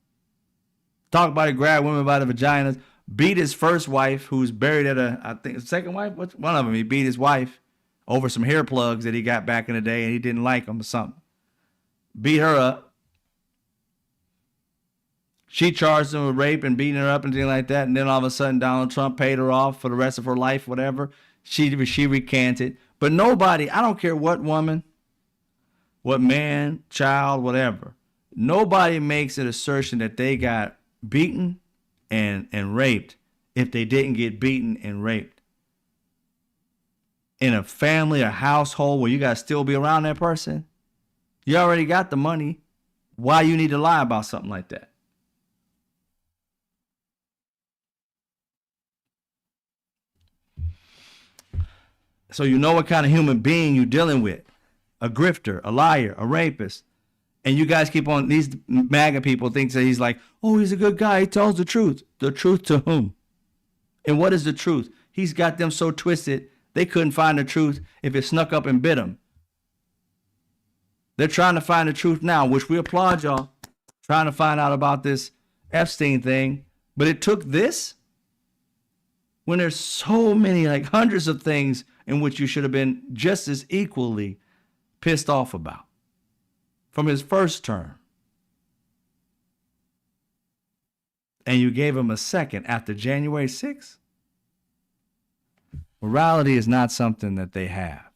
Talk about it, grab women by the vaginas. Beat his first wife, who's buried at I think, second wife? What's one of them? He beat his wife over some hair plugs that he got back in the day and he didn't like them or something. Beat her up. She charged him with rape and beating her up and things like that. And then all of a sudden, Donald Trump paid her off for the rest of her life, whatever. She recanted. But nobody, I don't care what woman, what man, child, whatever, nobody makes an assertion that they got beaten and raped if they didn't get beaten and raped. In a family, a household where you got to still be around that person, you already got the money. Why you need to lie about something like that? So you know what kind of human being you're dealing with. A grifter, a liar, a rapist. And you guys keep on, these MAGA people think that he's like, oh, he's a good guy. He tells the truth. The truth to whom? And what is the truth? He's got them so twisted, they couldn't find the truth if it snuck up and bit them. They're trying to find the truth now, which we applaud y'all. Trying to find out about this Epstein thing. But it took this when there's so many, like hundreds of things in which you should have been just as equally pissed off about from his first term. And you gave him a second after January 6th? Morality is not something that they have.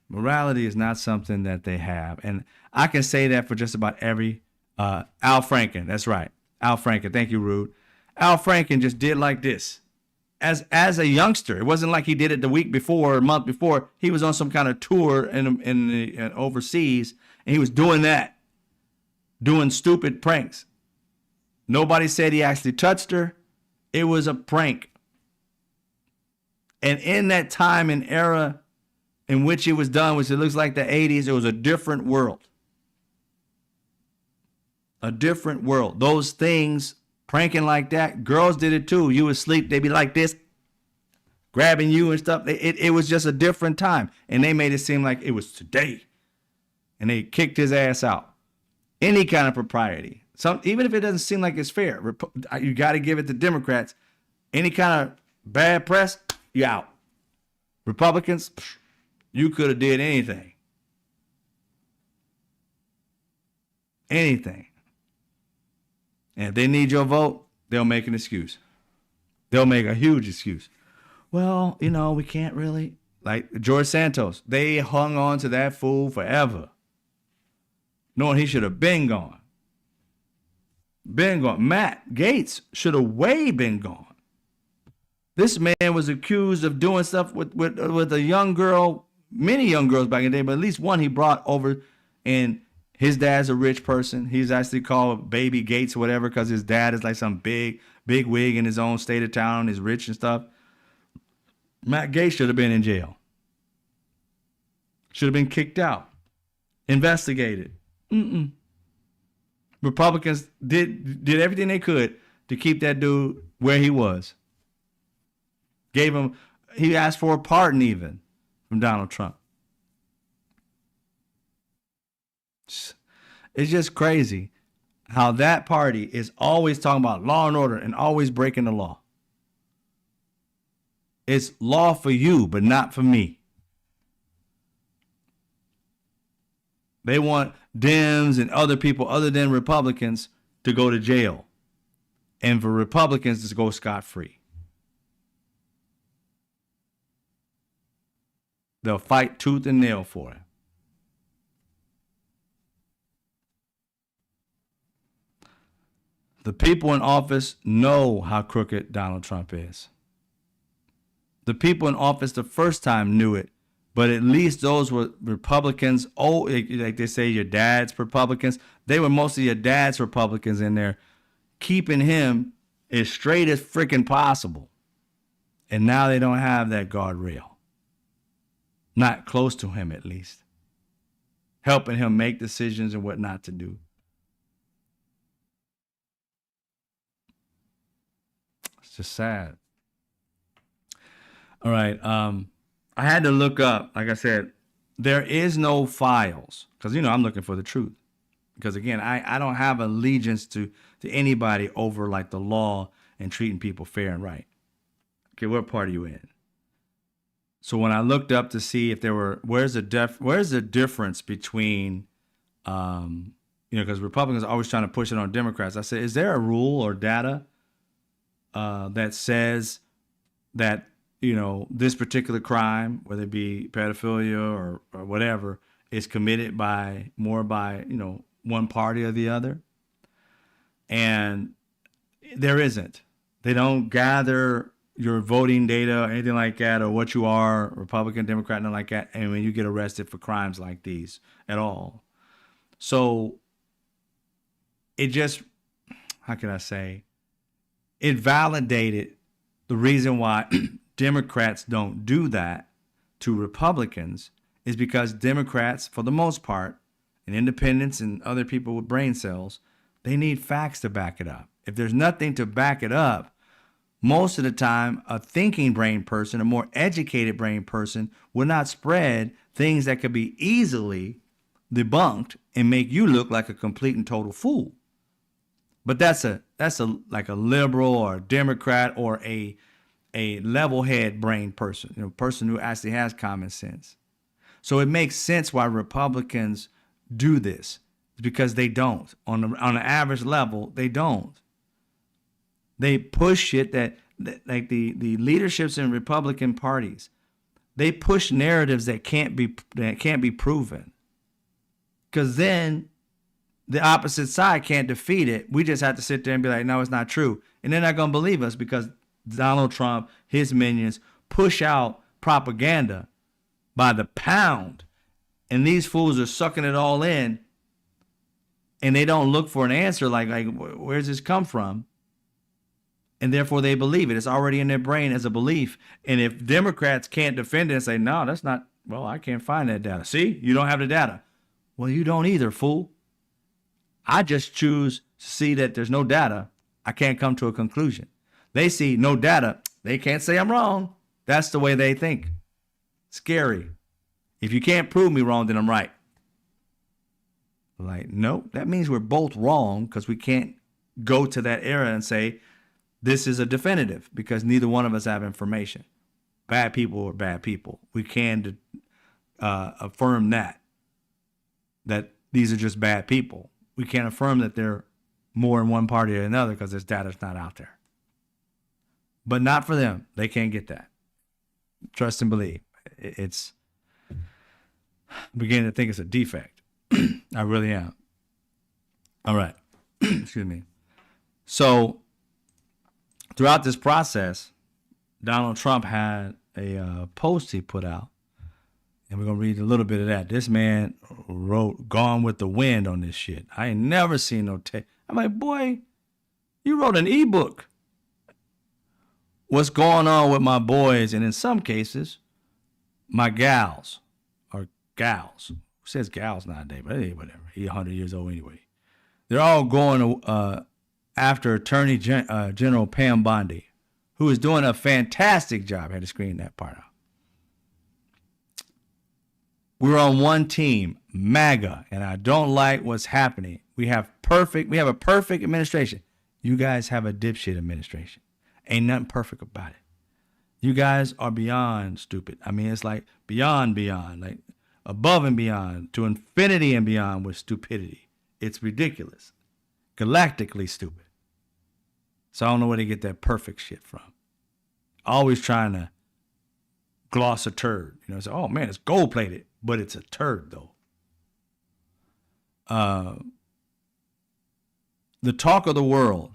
Morality is not something that they have. And I can say that for just about every, Al Franken, that's right. Al Franken, thank you, Rude. Al Franken just did like this. As a youngster, it wasn't like he did it the week before or a month before. He was on some kind of tour in overseas, and he was doing that, doing stupid pranks. Nobody said he actually touched her. It was a prank. And in that time and era in which it was done, which it looks like the 80s, it was a different world. A different world. Those things, pranking like that, girls did it too. You would sleep, they'd be like this, grabbing you and stuff. It was just a different time. And they made it seem like it was today. And they kicked his ass out. Any kind of propriety. Even if it doesn't seem like it's fair, you got to give it to Democrats. Any kind of bad press, you out. Republicans, you could have did anything. Anything. And if they need your vote, they'll make an excuse. They'll make a huge excuse. Well, we can't really. Like George Santos, they hung on to that fool forever, knowing he should have been gone. Been gone. Matt Gaetz should have way been gone. This man was accused of doing stuff with a young girl, many young girls back in the day, but at least one he brought over, and his dad's a rich person. He's actually called Baby Gates or whatever because his dad is like some big wig in his own state of town, is rich and stuff. Matt Gaetz should have been in jail. Should have been kicked out. Investigated. Republicans did everything they could to keep that dude where he was. He asked for a pardon even from Donald Trump. It's just crazy how that party is always talking about law and order and always breaking the law. It's law for you, but not for me. They want Dems and other people other than Republicans to go to jail, and for Republicans to go scot-free. They'll fight tooth and nail for it. The people in office know how crooked Donald Trump is. The people in office the first time knew it, but at least those were Republicans. Oh, like they say, your dad's Republicans. They were mostly your dad's Republicans in there, keeping him as straight as freaking possible. And now they don't have that guardrail. Not close to him, at least. Helping him make decisions and what not to do. It's just sad. All right. I had to look up, like I said, there is no files because, I'm looking for the truth. Because again, I don't have allegiance to anybody over like the law and treating people fair and right. Okay, what part are you in? So when I looked up to see if there were, where's the difference between, because Republicans are always trying to push it on Democrats. I said, is there a rule or data that says that this particular crime, whether it be pedophilia or whatever, is committed by one party or the other? And there isn't. They don't gather your voting data or anything like that, or what you are, Republican, Democrat, nothing like that, and when you get arrested for crimes like these at all. So it just, how can I say, it validated the reason why Democrats don't do that to Republicans is because Democrats, for the most part, and independents and other people with brain cells, they need facts to back it up. If there's nothing to back it up, most of the time, a thinking brain person, a more educated brain person, will not spread things that could be easily debunked and make you look like a complete and total fool. But that's like a liberal or a Democrat or a level head brain person, person who actually has common sense. So it makes sense why Republicans do this. It's because they don't. On an average level, they don't. They push shit that like the leaderships in Republican parties, they push narratives that can't be proven. Because then the opposite side can't defeat it. We just have to sit there and be like, no, it's not true. And they're not going to believe us because Donald Trump, his minions, push out propaganda by the pound. And these fools are sucking it all in. And they don't look for an answer like where's this come from? And therefore they believe it. It's already in their brain as a belief. And if Democrats can't defend it and say, no, that's not, well, I can't find that data. See, you don't have the data. Well, you don't either, fool. I just choose to see that there's no data. I can't come to a conclusion. They see no data. They can't say I'm wrong. That's the way they think. Scary. If you can't prove me wrong, then I'm right. Like, no, that means we're both wrong because we can't go to that era and say, this is a definitive because neither one of us have information. Bad people are bad people. We can affirm that these are just bad people. We can't affirm that they're more in one party or another because this data's not out there. But not for them. They can't get that. Trust and believe. It's I'm beginning to think it's a defect. I really am. All right. Excuse me. So throughout this process, Donald Trump had a post he put out, and we're going to read a little bit of that. This man wrote Gone with the Wind on this shit. I ain't never seen no tape. I'm like, boy, you wrote an ebook. What's going on with my boys, and in some cases, my gals, or gals. Who says gals nowadays? But hey, whatever. He's 100 years old anyway. They're all going after Attorney General Pam Bondi, who is doing a fantastic job. I had to screen that part out. We're on one team, MAGA, and I don't like what's happening. We have a perfect administration. You guys have a dipshit administration. Ain't nothing perfect about it. You guys are beyond stupid. I mean, it's like beyond, like above and beyond, to infinity and beyond with stupidity. It's ridiculous. Galactically stupid. So I don't know where they get that perfect shit from. Always trying to gloss a turd. Say, oh man, it's gold plated, but it's a turd though. The talk of the world.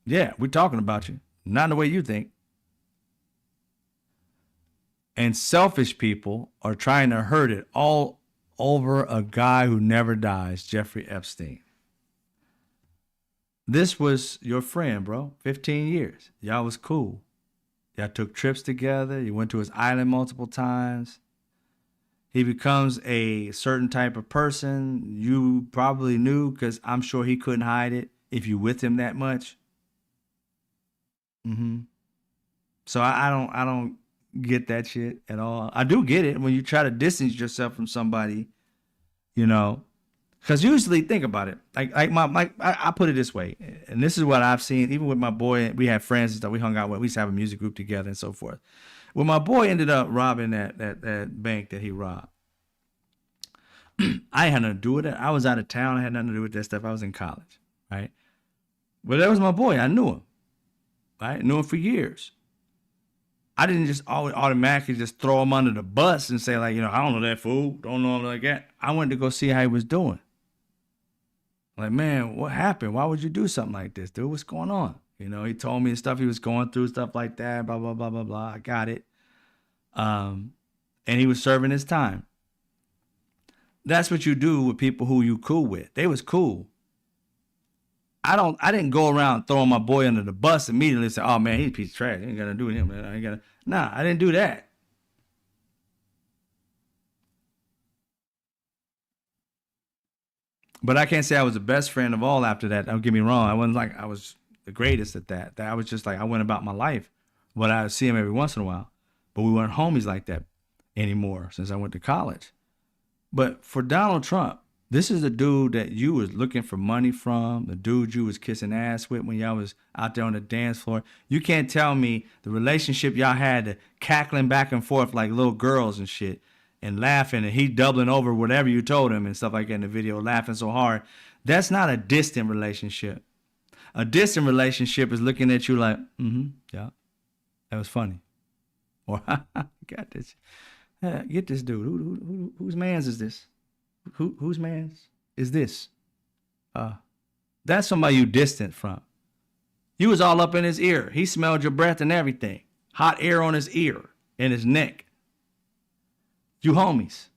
Yeah, we're talking about you. Not the way you think. And selfish people are trying to hurt it all over a guy who never dies, Jeffrey Epstein. This was your friend, bro. 15 years. Y'all was cool. Y'all took trips together. You went to his island multiple times. He becomes a certain type of person. You probably knew because I'm sure he couldn't hide it if you with him that much. So I don't get that shit at all. I do get it when you try to distance yourself from somebody, you know, because usually think about it. I put it this way, and this is what I've seen. Even with my boy, we had friends and stuff. We hung out with. We used to have a music group together and so forth. When my boy ended up robbing that bank that he robbed, I had nothing to do with it. I was out of town. I had nothing to do with that stuff. I was in college, right? But that was my boy. I knew him, right? Knew him for years. I didn't just always automatically just throw him under the bus and say, like, you know, I don't know that fool. Don't know him like that. I went to go see how he was doing. Like, man, what happened? Why would you do something like this, dude? What's going on? You know, he told me the stuff he was going through, stuff like that, blah, blah, blah, blah, blah. I got it. And he was serving his time. That's what you do with people who you cool with. They was cool. I didn't go around throwing my boy under the bus immediately and say, oh man, he's a piece of trash. I ain't gotta do with him, man. I ain't gotta. Nah, I didn't do that. But I can't say I was the best friend of all after that. Don't get me wrong. I wasn't like I was the greatest at that. I was just like I went about my life. But I would see him every once in a while. But we weren't homies like that anymore since I went to college. But for Donald Trump, this is the dude that you was looking for money from, the dude you was kissing ass with when y'all was out there on the dance floor. You can't tell me the relationship y'all had, the cackling back and forth like little girls and shit, and laughing, and he doubling over whatever you told him and stuff like that in the video, laughing so hard. That's not a distant relationship. A distant relationship is looking at you like, yeah, that was funny. Or, got this. Get this dude. Whose man's is this? Whose man's is this? That's somebody you distant from. You was all up in his ear. He smelled your breath and everything. Hot air on his ear and his neck. You homies.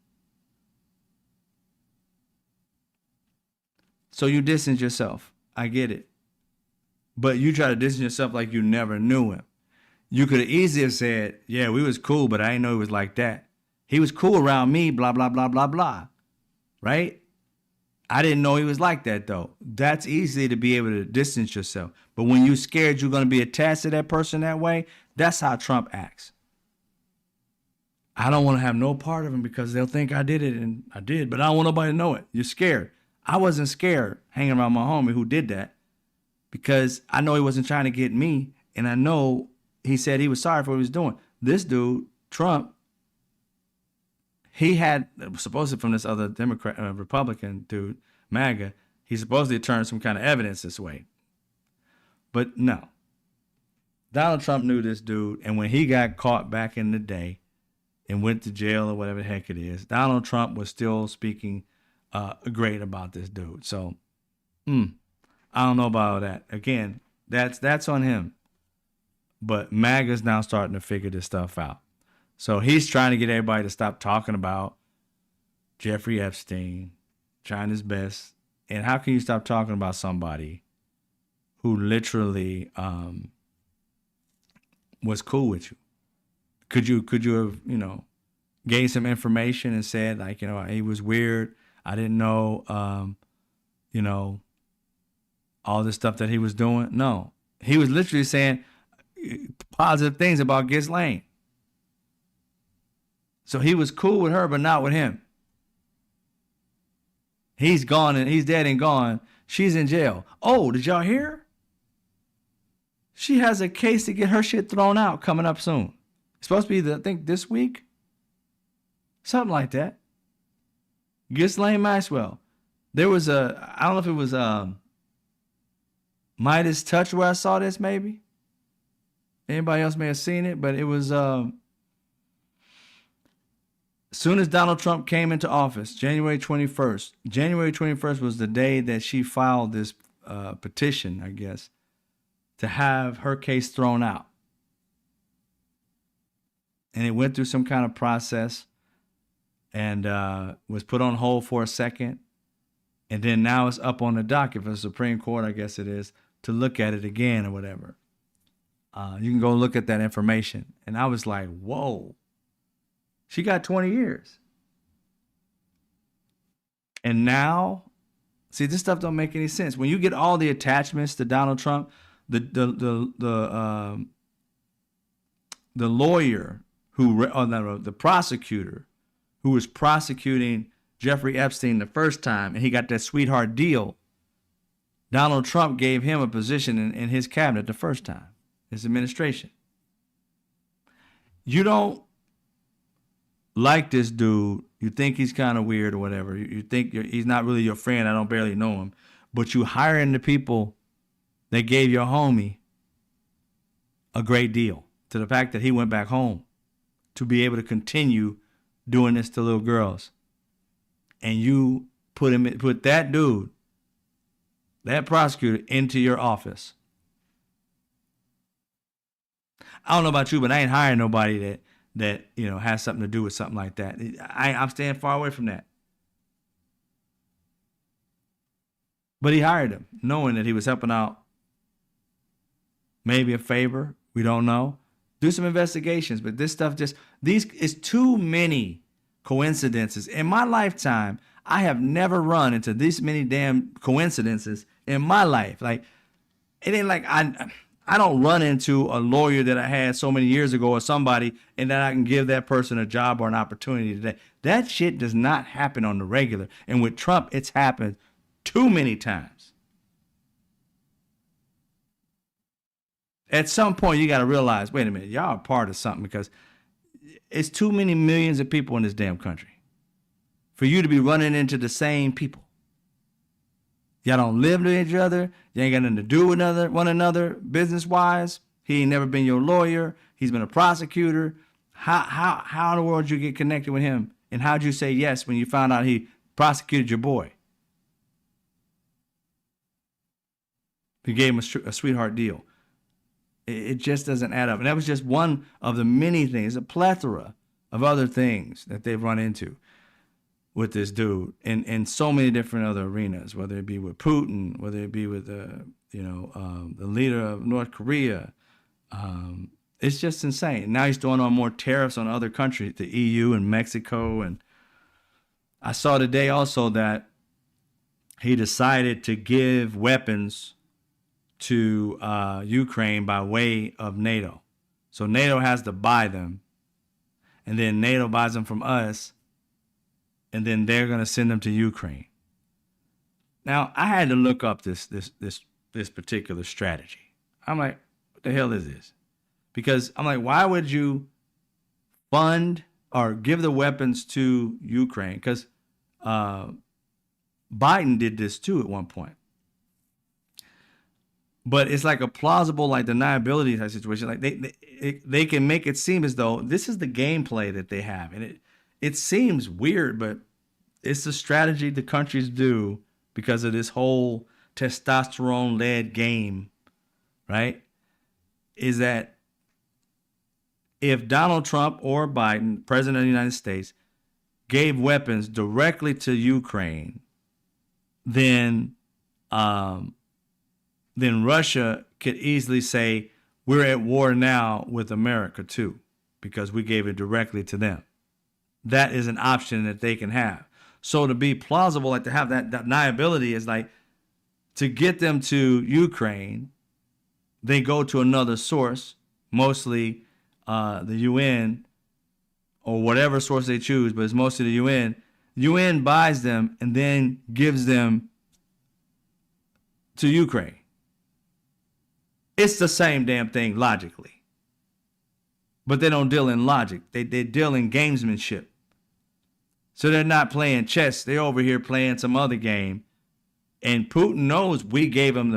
So you distance yourself. I get it. But you try to distance yourself like you never knew him. You could have easily have said, yeah, we was cool, but I didn't know he was like that. He was cool around me, blah, blah, blah, blah, blah. Right? I didn't know he was like that, though. That's easy to be able to distance yourself. But when you're scared you're going to be attached to that person that way, that's how Trump acts. I don't want to have no part of him because they'll think I did it, and I did, but I don't want nobody to know it. You're scared. I wasn't scared hanging around my homie who did that because I know he wasn't trying to get me, and I know he said he was sorry for what he was doing. This dude, Trump, he had, supposedly from this other Republican dude, MAGA, he supposedly turned some kind of evidence this way. But no. Donald Trump knew this dude, and when he got caught back in the day and went to jail or whatever the heck it is, Donald Trump was still speaking great about this dude. So, I don't know about all that. Again, that's on him. But MAGA's now starting to figure this stuff out. So he's trying to get everybody to stop talking about Jeffrey Epstein, trying his best. And how can you stop talking about somebody who literally was cool with you? Could you have, gained some information and said, like, he was weird. I didn't know, all this stuff that he was doing. No, he was literally saying positive things about Ghislaine. So he was cool with her, but not with him. He's gone and he's dead and gone. She's in jail. Oh, did y'all hear? She has a case to get her shit thrown out coming up soon. It's supposed to be, I think, this week. Something like that. Ghislaine Maxwell. There was I don't know if it was Midas Touch where I saw this, maybe. Anybody else may have seen it, but it was as soon as Donald Trump came into office, January 21st. January 21st was the day that she filed this petition, I guess, to have her case thrown out. And it went through some kind of process and was put on hold for a second. And then now it's up on the docket for the Supreme Court, I guess it is, to look at it again or whatever. You can go look at that information. And I was like, whoa. She got 20 years. And now, see, this stuff don't make any sense. When you get all the attachments to Donald Trump, the lawyer the prosecutor who was prosecuting Jeffrey Epstein the first time, and he got that sweetheart deal. Donald Trump gave him a position in his cabinet the first time, his administration. You don't like this dude. You think he's kind of weird or whatever. You think he's not really your friend. I don't barely know him. But you hiring the people that gave your homie a great deal, to the fact that he went back home to be able to continue doing this to little girls. And you put that dude, that prosecutor, into your office. I don't know about you, but I ain't hiring nobody that has something to do with something like that. I'm staying far away from that. But he hired him, knowing that he was helping out maybe a favor. We don't know. Do some investigations. But this stuff is too many coincidences. In my lifetime, I have never run into this many damn coincidences in my life. Like, it ain't like I don't run into a lawyer that I had so many years ago or somebody and then I can give that person a job or an opportunity today. That shit does not happen on the regular. And with Trump, it's happened too many times. At some point, you got to realize, wait a minute, y'all are part of something, because it's too many millions of people in this damn country for you to be running into the same people. Y'all don't live with each other. You ain't got nothing to do with one another business-wise. He ain't never been your lawyer. He's been a prosecutor. How in the world did you get connected with him? And how'd you say yes when you found out he prosecuted your boy? He gave him a sweetheart deal. It just doesn't add up. And that was just one of the many things, a plethora of other things that they've run into with this dude in so many different other arenas, whether it be with Putin, whether it be with the leader of North Korea. It's just insane. Now he's throwing on more tariffs on other countries, the EU and Mexico. And I saw today also that he decided to give weapons to Ukraine by way of NATO. So NATO has to buy them, and then NATO buys them from us, and then they're going to send them to Ukraine. Now, I had to look up this particular strategy. I'm like, what the hell is this? Because I'm like, why would you fund or give the weapons to Ukraine? Because Biden did this too at one point. But it's like a plausible, like, deniability type situation. Like they can make it seem as though this is the gameplay that they have, and it seems weird, but it's the strategy the countries do because of this whole testosterone-led game, right? Is that if Donald Trump or Biden, president of the United States, gave weapons directly to Ukraine, then Russia could easily say, we're at war now with America too, because we gave it directly to them. That is an option that they can have. So to be plausible, like to have that deniability, is like to get them to Ukraine, they go to another source, mostly the UN or whatever source they choose, but it's mostly the UN. UN buys them and then gives them to Ukraine. It's the same damn thing logically. But they don't deal in logic. They deal in gamesmanship. So they're not playing chess. They're over here playing some other game. And Putin knows we gave him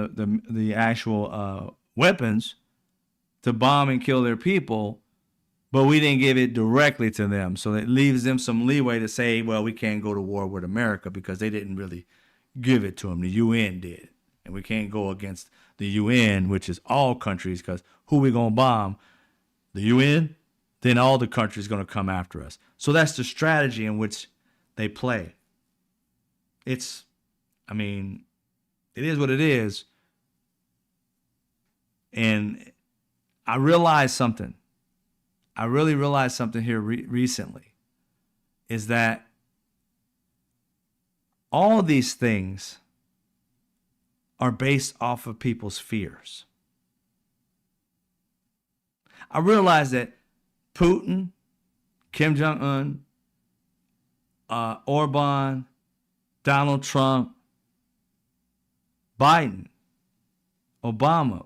the actual weapons to bomb and kill their people, but we didn't give it directly to them. So it leaves them some leeway to say, well, we can't go to war with America because they didn't really give it to them. The UN did. And we can't go against the UN, which is all countries, because who we going to bomb? The UN? Then all the countries going to come after us. So that's the strategy in which they play. It is what it is. And I realized something. I really realized something here recently, is that all of these things are based off of people's fears. I realized that Putin Kim Jong-un, Orban, Donald Trump, Biden, Obama,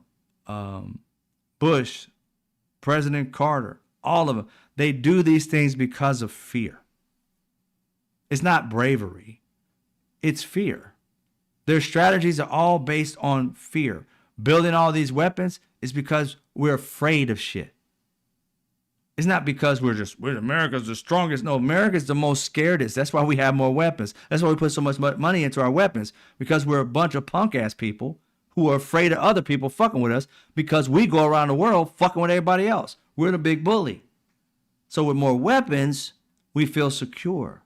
Bush, President Carter, all of them. They do these things because of fear. It's not bravery. It's fear. Their strategies are all based on fear. Building all these weapons is because we're afraid of shit. It's not because we're America's the strongest. No, America's the most scaredest. That's why we have more weapons. That's why we put so much money into our weapons, because we're a bunch of punk ass people who are afraid of other people fucking with us because we go around the world fucking with everybody else. We're the big bully. So with more weapons, we feel secure.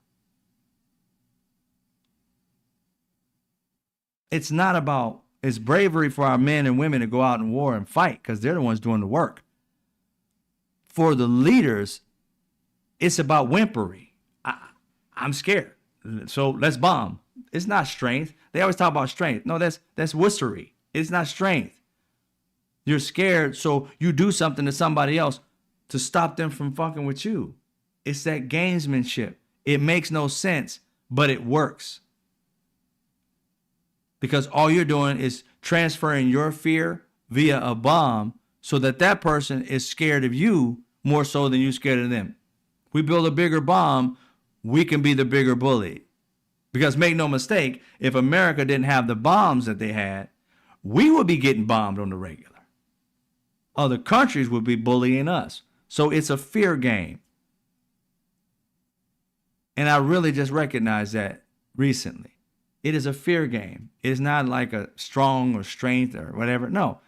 It's bravery for our men and women to go out in war and fight because they're the ones doing the work. For the leaders, it's about whimpery. I'm scared, so let's bomb. It's not strength. They always talk about strength. No, that's wussery. It's not strength. You're scared, so you do something to somebody else to stop them from fucking with you. It's that gamesmanship. It makes no sense, but it works. Because all you're doing is transferring your fear via a bomb so that person is scared of you more so than you're scared of them. We build a bigger bomb, we can be the bigger bully. Because make no mistake, if America didn't have the bombs that they had, we would be getting bombed on the regular. Other countries would be bullying us. So it's a fear game. And I really just recognized that recently. It is a fear game. It is not like a strong or strength or whatever. No.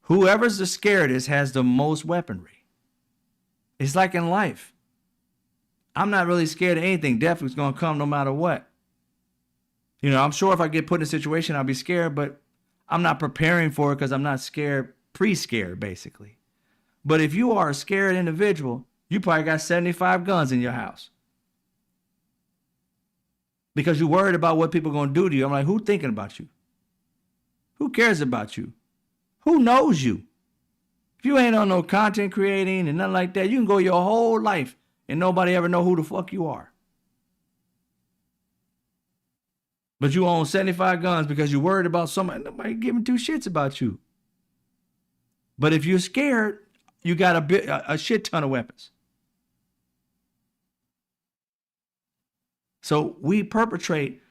Whoever's the scaredest has the most weaponry. It's like in life. I'm not really scared of anything. Death is going to come no matter what. You know, I'm sure if I get put in a situation, I'll be scared, but I'm not preparing for it because I'm not scared, pre-scared, basically. But if you are a scared individual, you probably got 75 guns in your house. Because you're worried about what people are going to do to you. I'm like, who's thinking about you? Who cares about you? Who knows you? If you ain't on no content creating and nothing like that, you can go your whole life and nobody ever know who the fuck you are. But you own 75 guns because you're worried about somebody. Nobody giving two shits about you. But if you're scared, you got a shit ton of weapons. So we perpetrate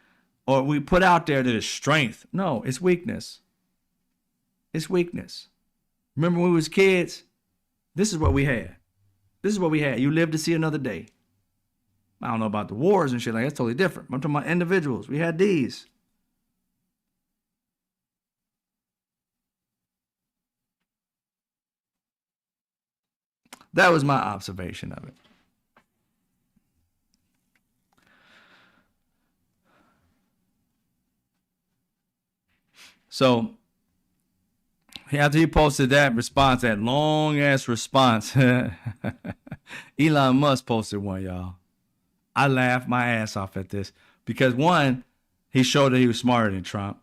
or we put out there that it's strength. No, it's weakness. It's weakness. Remember when we was kids? This is what we had. This is what we had. You lived to see another day. I don't know about the wars and shit like that. That's totally different. I'm talking about individuals. We had these. That was my observation of it. So after he posted that response, that long ass response, Elon Musk posted one, y'all. I laughed my ass off at this because one, he showed that he was smarter than Trump.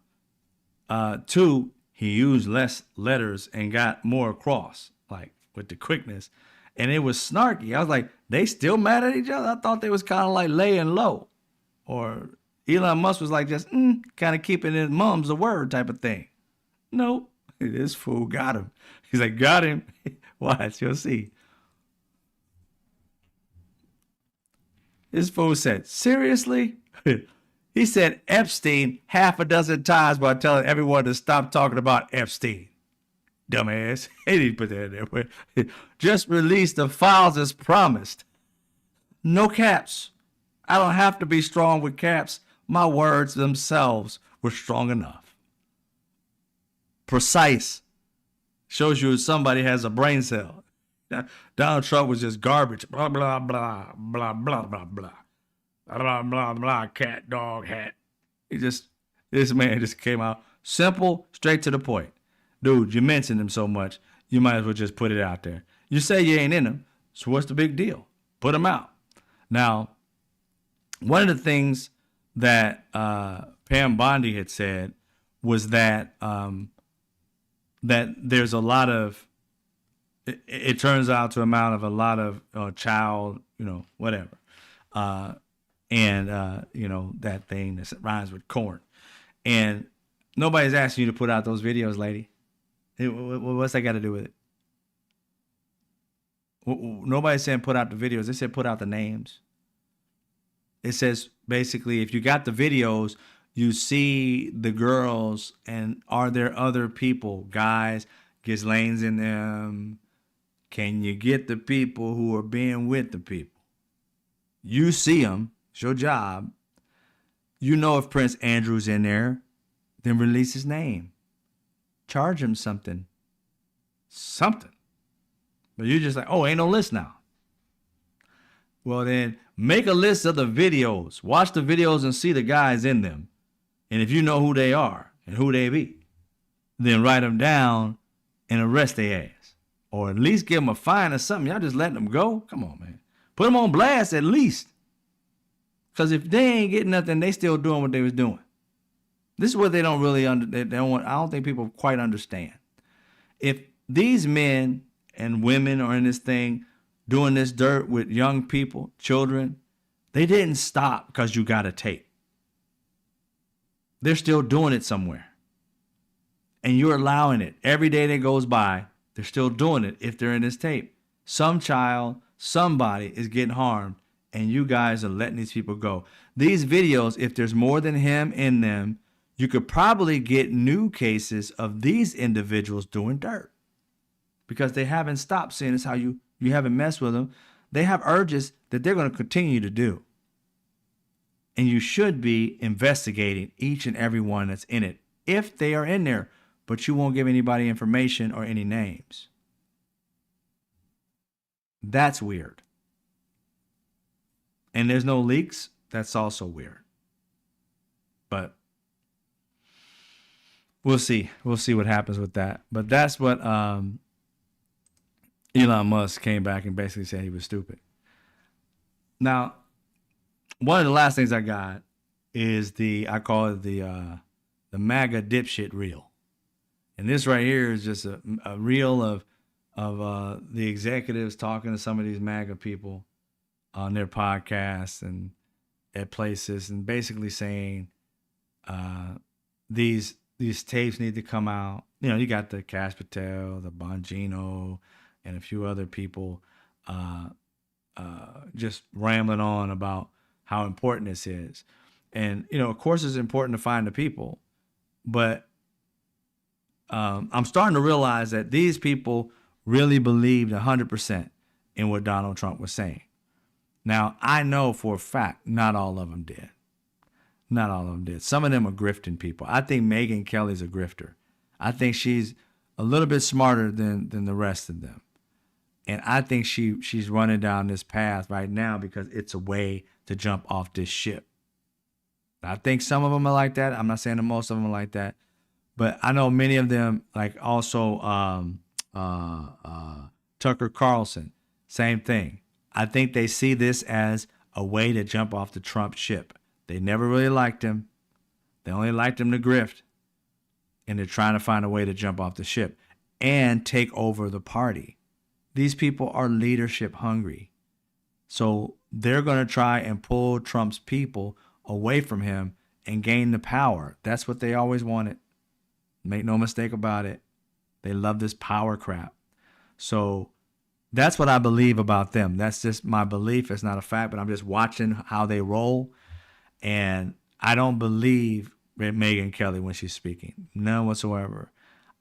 Two, he used less letters and got more across, like with the quickness. And it was snarky. I was like, they still mad at each other? I thought they was kind of like laying low. Or Elon Musk was like just kind of keeping his mum's a word type of thing. Nope. This fool got him. He's like, got him. Watch, you'll see. This fool said, seriously? He said Epstein half a dozen times by telling everyone to stop talking about Epstein. Dumbass. He didn't put that in there. Just release the files as promised. No caps. I don't have to be strong with caps. My words themselves were strong enough. Precise. Shows you somebody has a brain cell. Donald Trump was just garbage. Blah, blah, blah, blah, blah, blah, blah. Blah, blah, blah, cat, dog, hat. This man just came out simple, straight to the point. Dude, you mentioned him so much, you might as well just put it out there. You say you ain't in him, so what's the big deal? Put him out. Now, one of the things that Pam Bondi had said was that that there's a lot of it turns out to amount of a lot of child, whatever. That thing that rhymes with corn. And nobody's asking you to put out those videos, lady. What's that got to do with it? Nobody's saying put out the videos. They said put out the names. It says basically if you got the videos, you see the girls, and are there other people, guys, Ghislaine's in them? Can you get the people who are being with the people? You see them. It's your job. You know if Prince Andrew's in there, then release his name. Charge him something. Something. But you're just like, oh, ain't no list now. Well, then make a list of the videos. Watch the videos and see the guys in them. And if you know who they are and who they be, then write them down and arrest their ass. Or at least give them a fine or something. Y'all just letting them go? Come on, man. Put them on blast at least. Because if they ain't getting nothing, they still doing what they was doing. This is what they don't really I don't think people quite understand. If these men and women are in this thing doing this dirt with young people, children, they didn't stop because you got a tape. They're still doing it somewhere. And you're allowing it. Every day that goes by, they're still doing it if they're in this tape. Some child, somebody is getting harmed, and you guys are letting these people go. These videos, if there's more than him in them, you could probably get new cases of these individuals doing dirt because they haven't stopped, seeing as how you haven't messed with them. They have urges that they're going to continue to do. And you should be investigating each and every one that's in it if they are in there, but you won't give anybody information or any names. That's weird. And there's no leaks. That's also weird. But we'll see. We'll see what happens with that. But that's what Elon Musk came back and basically said he was stupid. Now, one of the last things I got is I call it the MAGA dipshit reel. And this right here is just a reel of the executives talking to some of these MAGA people on their podcasts and at places, and basically saying these tapes need to come out. You got the Cash Patel, the Bongino, and a few other people just rambling on about how important this is. And, of course it's important to find the people, but I'm starting to realize that these people really believed 100% in what Donald Trump was saying. Now, I know for a fact not all of them did. Not all of them did. Some of them are grifting people. I think Megyn Kelly's a grifter. I think she's a little bit smarter than the rest of them. And I think she's running down this path right now because it's a way to jump off this ship. I think some of them are like that. I'm not saying that most of them are like that. But I know many of them, like also Tucker Carlson, same thing. I think they see this as a way to jump off the Trump ship. They never really liked him. They only liked him to grift. And they're trying to find a way to jump off the ship and take over the party. These people are leadership hungry. So they're going to try and pull Trump's people away from him and gain the power. That's what they always wanted. Make no mistake about it. They love this power crap. So that's what I believe about them. That's just my belief. It's not a fact, but I'm just watching how they roll. And I don't believe Megyn Kelly when she's speaking. None whatsoever.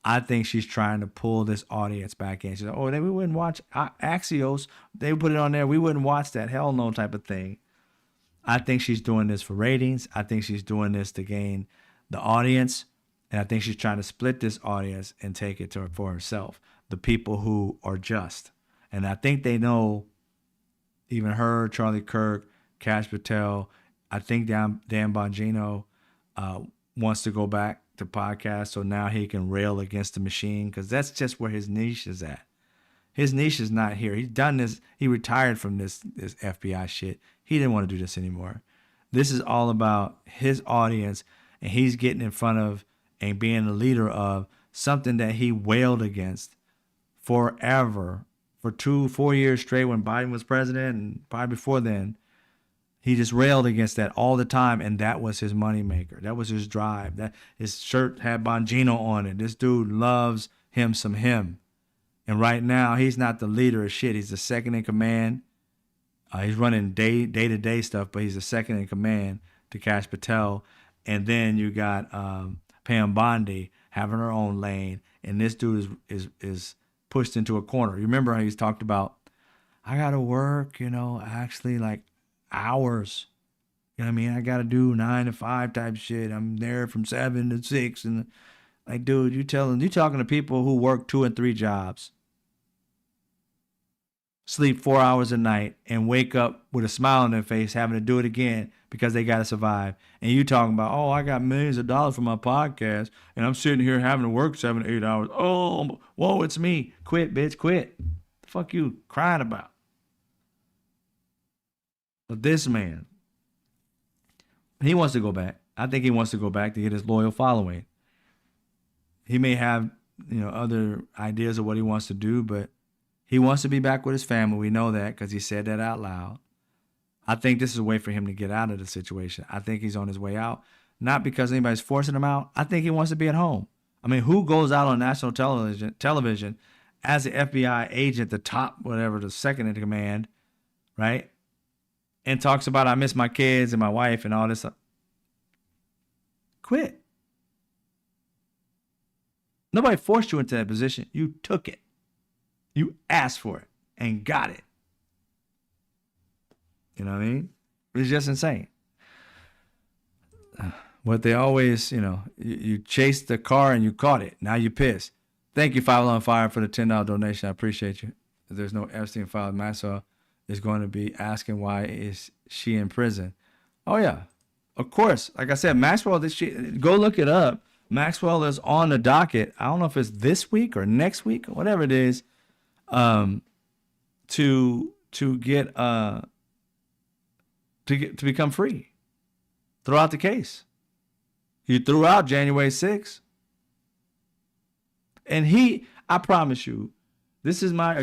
I think she's trying to pull this audience back in. She's like, we wouldn't watch Axios. They put it on there. We wouldn't watch that. Hell no type of thing. I think she's doing this for ratings. I think she's doing this to gain the audience. And I think she's trying to split this audience and take it for herself. The people who are just. And I think they know, even her, Charlie Kirk, Cash Patel, I think Dan Bongino wants to go back to podcast, so now he can rail against the machine, because that's just where his niche is at. His niche is not here. He's done this. He retired from this FBI shit. He didn't want to do this anymore. This is all about his audience, and he's getting in front of and being the leader of something that he wailed against forever, for 4 years straight when Biden was president and probably before then. He just railed against that all the time, and that was his moneymaker. That was his drive. That his shirt had Bongino on it. This dude loves him some him. And right now, he's not the leader of shit. He's the second in command. He's running day-to-day stuff, but he's the second in command to Kash Patel. And then you got Pam Bondi having her own lane, and this dude is pushed into a corner. You remember how he's talked about, I got to work, actually like hours. You know what I mean? I got to do 9 to 5 type shit. I'm there from 7 to 6. And like, dude, you talking to people who work 2 and 3 jobs, sleep 4 hours a night, and wake up with a smile on their face, having to do it again because they got to survive. And you talking about, oh, I got millions of dollars for my podcast, and I'm sitting here having to work 7 to 8 hours. Oh, whoa, it's me. Quit, bitch, quit. The fuck you crying about? But this man, he wants to go back. I think he wants to go back to get his loyal following. He may have, other ideas of what he wants to do, but he wants to be back with his family. We know that because he said that out loud. I think this is a way for him to get out of the situation. I think he's on his way out, not because anybody's forcing him out. I think he wants to be at home. I mean, who goes out on national television as an FBI agent, the top, whatever, the second in command, right? And talks about, I miss my kids and my wife and all this. Quit. Nobody forced you into that position. You took it. You asked for it and got it. You know what I mean? It's just insane. What they always, you chased the car and you caught it. Now you're pissed. Thank you, Five on Fire, for the $10 donation. I appreciate you. If there's no Epstein file, Maxwell is going to be asking why is she in prison. Oh, yeah. Of course. Like I said, Maxwell, go look it up. Maxwell is on the docket. I don't know if it's this week or next week or whatever it is, to become free. Throw out the case. He threw out January 6th. And I promise you, this is my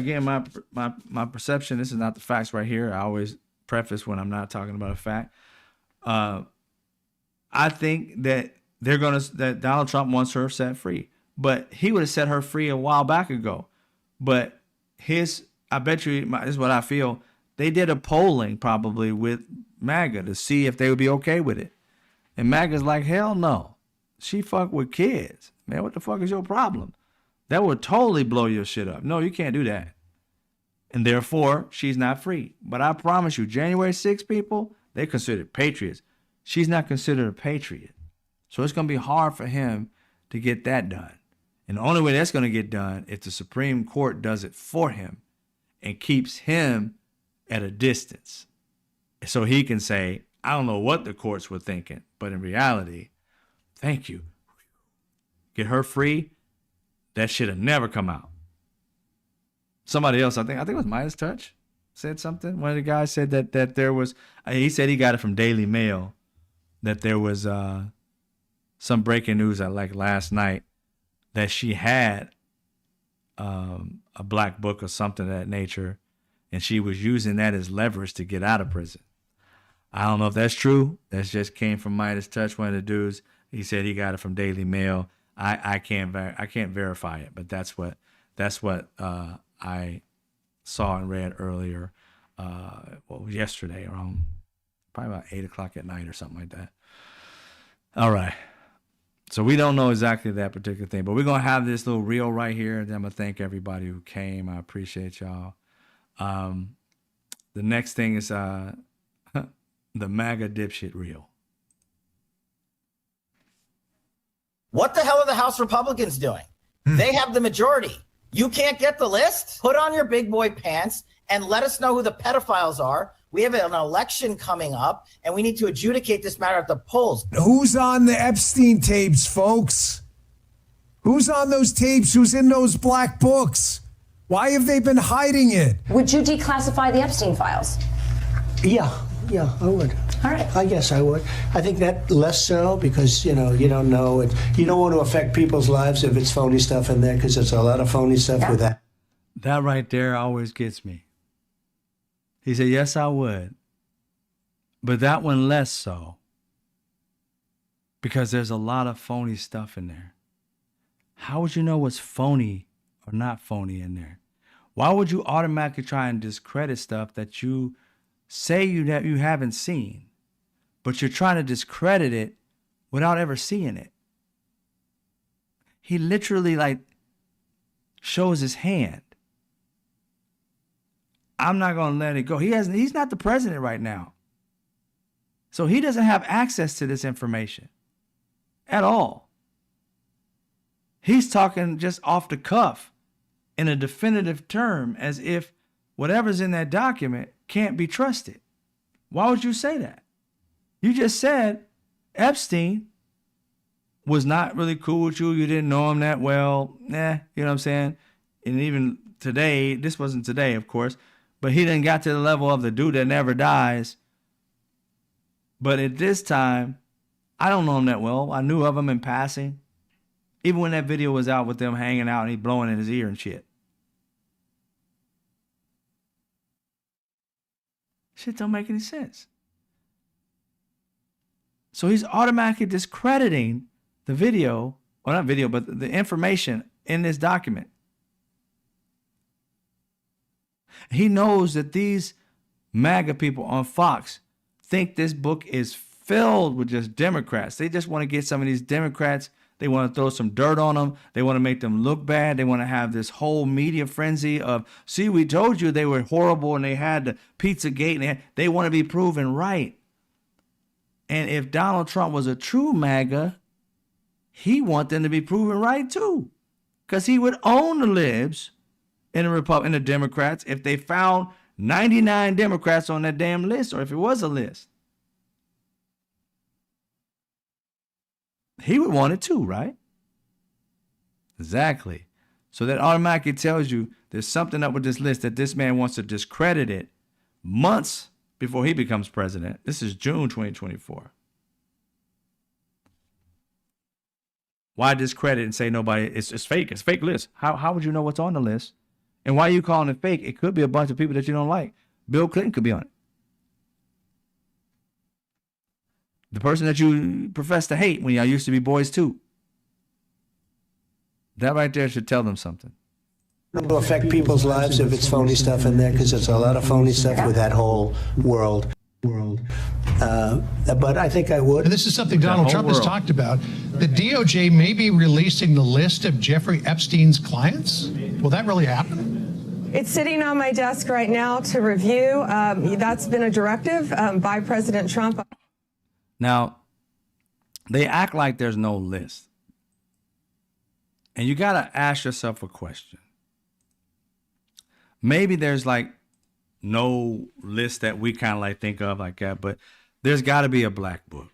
perception. This is not the facts right here. I always preface when I'm not talking about a fact. I think that that Donald Trump wants her set free, but he would have set her free a while back ago. But I bet you, this is what I feel. They did a polling probably with MAGA to see if they would be okay with it. And MAGA's like, hell no. She fuck with kids. Man, what the fuck is your problem? That would totally blow your shit up. No, you can't do that. And therefore, she's not free. But I promise you, January 6th people, they're considered patriots. She's not considered a patriot. So it's going to be hard for him to get that done. And the only way that's going to get done is the Supreme Court does it for him and keeps him at a distance. So he can say, I don't know what the courts were thinking, but in reality, thank you. Get her free. That should have never come out. Somebody else, I think it was Midas Touch, said something. One of the guys said that there was, he said he got it from Daily Mail, that there was some breaking news like last night that she had a black book or something of that nature, and she was using that as leverage to get out of prison. I don't know if that's true. That just came from Midas Touch, one of the dudes. He said he got it from Daily Mail. I can't verify it, but that's what I saw and read earlier, yesterday around probably about 8 o'clock at night or something like that. All right. So we don't know exactly that particular thing, but we're going to have this little reel right here. And I'm going to thank everybody who came. I appreciate y'all. The next thing is the MAGA dipshit reel. What the hell are the House Republicans doing? They have the majority. You can't get the list? Put on your big boy pants and let us know who the pedophiles are. We have an election coming up, and we need to adjudicate this matter at the polls. Who's on the Epstein tapes, folks? Who's on those tapes? Who's in those black books? Why have they been hiding it? Would you declassify the Epstein files? Yeah, I would. All right. I guess I would. I think that less so because, you don't know it. You don't want to affect people's lives if it's phony stuff in there because there's a lot of phony stuff with that. That right there always gets me. He said, yes, I would. But that one less so. Because there's a lot of phony stuff in there. How would you know what's phony or not phony in there? Why would you automatically try and discredit stuff that you say you haven't seen, but you're trying to discredit it without ever seeing it? He literally like shows his hand. I'm not going to let it go. He's not the president right now. So he doesn't have access to this information at all. He's talking just off the cuff in a definitive term as if whatever's in that document can't be trusted. Why would you say that? You just said Epstein was not really cool with you. You didn't know him that well. You know what I'm saying? And even today, this wasn't today, of course, but he didn't got to the level of the dude that never dies. But at this time, I don't know him that well. I knew of him in passing. Even when that video was out with them hanging out and he blowing in his ear and shit. Shit don't make any sense. So he's automatically discrediting the video, or not video, but the information in this document. He knows that these MAGA people on Fox think this book is filled with just Democrats. They just want to get some of these Democrats. They want to throw some dirt on them. They want to make them look bad. They want to have this whole media frenzy of, see, we told you they were horrible and they had the Pizzagate. And they want to be proven right. And if Donald Trump was a true MAGA, he wants them to be proven right too. Because he would own the libs in the Democrats if they found 99 Democrats on that damn list, or if it was a list. He would want it too, right? Exactly. So that automatically tells you there's something up with this list that this man wants to discredit it months before he becomes president. This is June 2024. Why discredit and say nobody, it's fake, it's fake list. How would you know what's on the list? And why are you calling it fake? It could be a bunch of people that you don't like. Bill Clinton could be on it. The person that you profess to hate when y'all used to be boys too. That right there should tell them something. It will affect people's lives if it's phony stuff in there, because there's a lot of phony stuff with that whole world. But I think I would. And this is something Donald Trump has talked about. The DOJ may be releasing the list of Jeffrey Epstein's clients. Will that really happen? It's sitting on my desk right now to review. That's been a directive by President Trump. Now, they act like there's no list. And you got to ask yourself a question. Maybe there's like no list that we kind of like think of like that, but there's got to be a black book.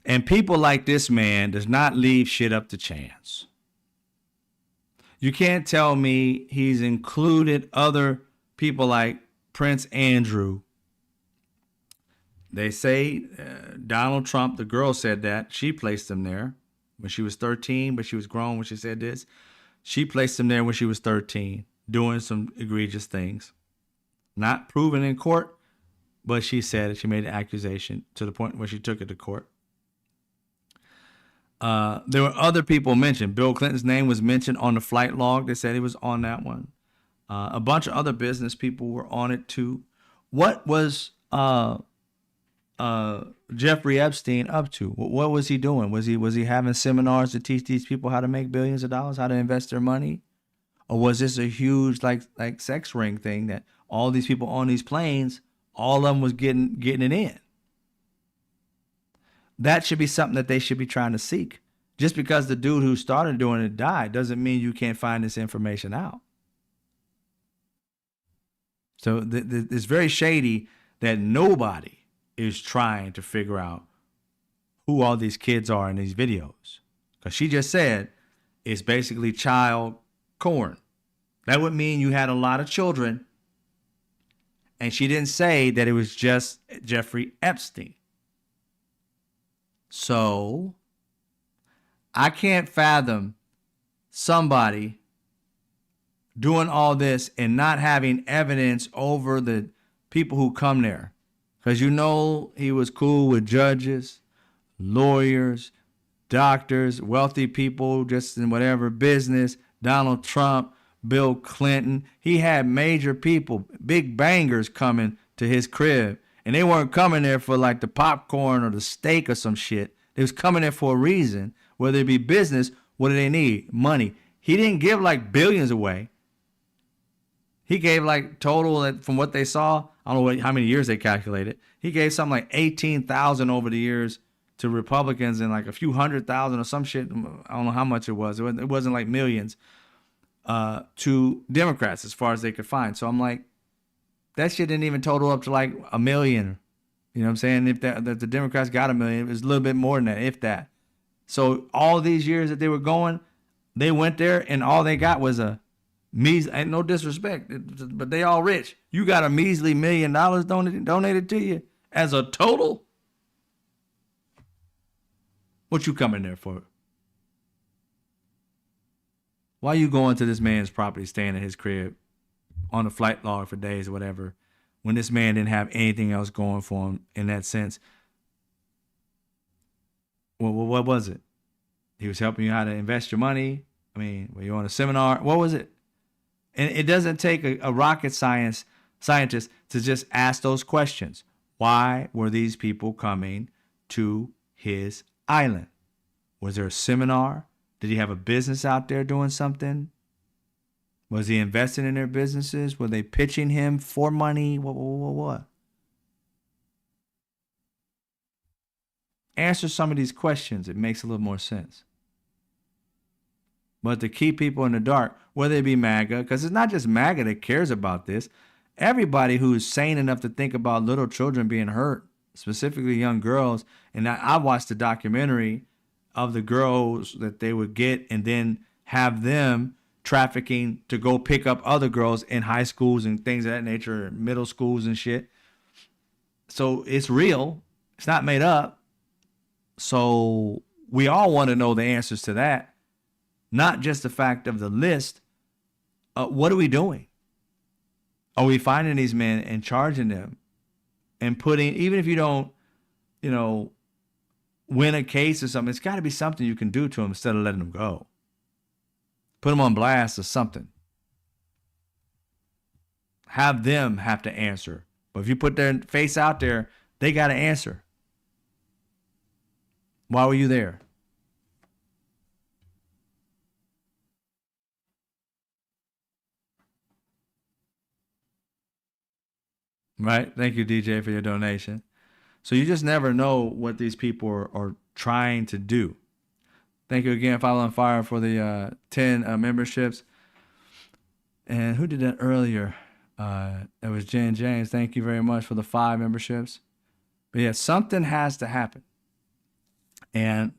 And people like this man does not leave shit up to chance. You can't tell me he's included other people like Prince Andrew. They say Donald Trump, the girl said that. She placed him there when she was 13, but she was grown when she said this. She placed him there when she was 13, doing some egregious things. Not proven in court, but she said it. She made an accusation to the point where she took it to court. There were other people mentioned. Bill Clinton's name was mentioned on the flight log. They said he was on that one. A bunch of other business people were on it too. What was Jeffrey Epstein up to? What was he doing? Was he having seminars to teach these people how to make billions of dollars, how to invest their money? Or was this a huge like sex ring thing that all these people on these planes, all of them was getting it in? That should be something that they should be trying to seek. Just because the dude who started doing it died doesn't mean you can't find this information out. So it's very shady that nobody is trying to figure out who all these kids are in these videos. Because she just said it's basically child porn. That would mean you had a lot of children. And she didn't say that it was just Jeffrey Epstein. So I can't fathom somebody doing all this and not having evidence over the people who come there. Because he was cool with judges, lawyers, doctors, wealthy people, just in whatever business, Donald Trump, Bill Clinton. He had major people, big bangers coming to his crib. And they weren't coming there for like the popcorn or the steak or some shit. They was coming there for a reason. Whether it be business, what do they need? Money. He didn't give like billions away. He gave like total, from what they saw, I don't know how many years they calculated. He gave something like 18,000 over the years to Republicans and like a few 100,000 or some shit. I don't know how much it was. It wasn't like millions to Democrats as far as they could find. So I'm like, that shit didn't even total up to like $1 million. You know what I'm saying? If the Democrats got $1 million, it was a little bit more than that, if that. So all these years that they were going, they went there and all they got was a measly, ain't no disrespect, but they all rich. You got a measly $1 million donated to you as a total? What you coming there for? Why you going to this man's property, staying at his crib on a flight log for days or whatever, when this man didn't have anything else going for him in that sense? Well, what was it? He was helping you how to invest your money. I mean, were you on a seminar? What was it? And it doesn't take a rocket scientist to just ask those questions. Why were these people coming to his island? Was there a seminar? Did he have a business out there doing something? Was he investing in their businesses? Were they pitching him for money? What? Answer some of these questions. It makes a little more sense. But to keep people in the dark, whether it be MAGA, because it's not just MAGA that cares about this. Everybody who is sane enough to think about little children being hurt, specifically young girls. And I watched the documentary of the girls that they would get and then have them trafficking to go pick up other girls in high schools and things of that nature, middle schools and shit. So it's real. It's not made up. So we all want to know the answers to that. Not just the fact of the list. What are we doing? Are we finding these men and charging them and putting, even if you don't, win a case or something, it's got to be something you can do to them instead of letting them go. Put them on blast or something. Have them have to answer. But if you put their face out there, they got to answer. Why were you there? Right? Thank you, DJ, for your donation. So you just never know what these people are trying to do. Thank you again, Follow on Fire, for the 10 memberships. And who did that earlier? It was Jen James. Thank you very much for the 5 memberships. But yeah, something has to happen. And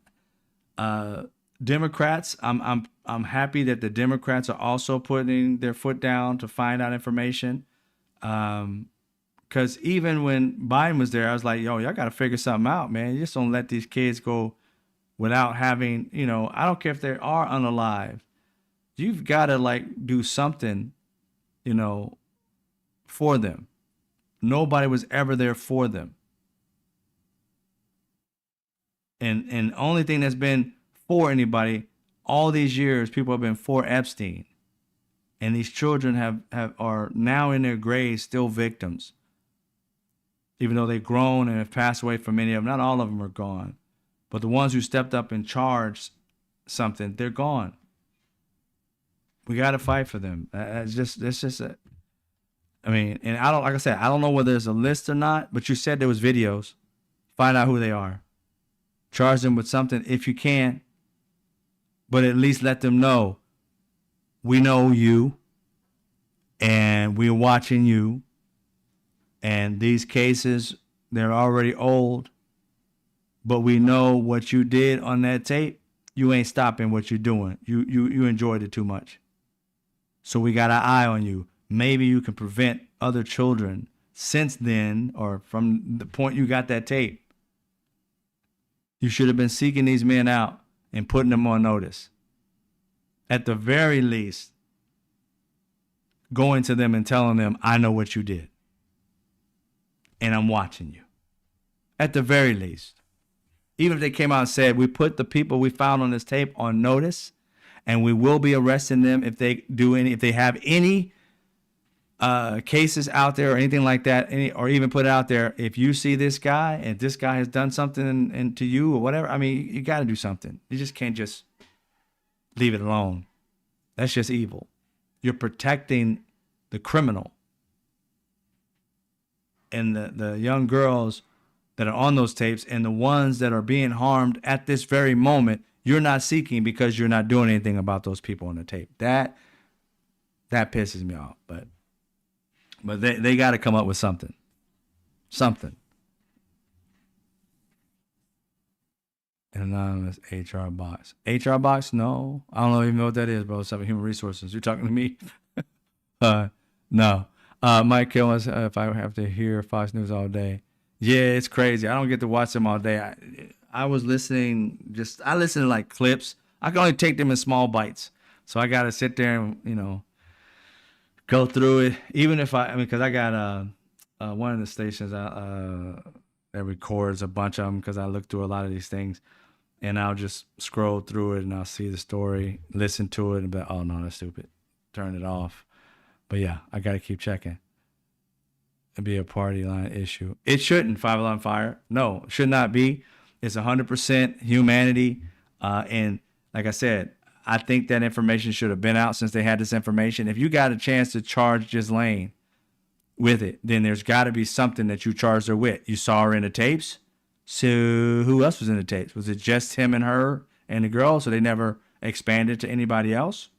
Democrats, I'm happy that the Democrats are also putting their foot down to find out information. Because even when Biden was there, I was like, yo, y'all got to figure something out, man. You just don't let these kids go without having, I don't care if they are unalive. You've got to do something, for them. Nobody was ever there for them. And only thing that's been for anybody all these years, people have been for Epstein. And these children are now in their graves still victims. Even though they've grown and have passed away from many of them, not all of them are gone. But the ones who stepped up and charged something, they're gone. We got to fight for them. That's just it. I mean, and like I said, I don't know whether there's a list or not, but you said there was videos. Find out who they are. Charge them with something if you can, but at least let them know, we know you and we're watching you. And these cases, they're already old, but we know what you did on that tape. You ain't stopping what you're doing. You enjoyed it too much. So we got our eye on you. Maybe you can prevent other children since then, or from the point you got that tape. You should have been seeking these men out and putting them on notice. At the very least, going to them and telling them, I know what you did. And I'm watching you. At the very least. Even if they came out and said, we put the people we found on this tape on notice, and we will be arresting them if they have any cases out there or anything like that, or even put it out there. If you see this guy and this guy has done something to you or whatever, I mean, you got to do something. You just can't just leave it alone. That's just evil. You're protecting the criminal. And the young girls that are on those tapes and the ones that are being harmed at this very moment, you're not seeking because you're not doing anything about those people on the tape. That pisses me off. But they got to come up with something. Something. Anonymous HR box. HR box? No. I don't even know what that is, bro. It's something human resources. You're talking to me? No. Mike Kill us if I have to hear Fox News all day. Yeah, it's crazy. I don't get to watch them all day. I was listening, I listen to like clips. I can only take them in small bites. So I got to sit there and, go through it. Even if because I got one of the stations that records a bunch of them because I look through a lot of these things. And I'll just scroll through it and I'll see the story, listen to it, and be like, oh, no, that's stupid. Turn it off. But yeah, I got to keep checking. It'd be a party line issue. It shouldn't, 5 Alarm Fire. No, it should not be. It's 100% humanity. And like I said, I think that information should have been out since they had this information. If you got a chance to charge Ghislaine with it, then there's got to be something that you charged her with. You saw her in the tapes. So who else was in the tapes? Was it just him and her and the girl? So they never expanded to anybody else?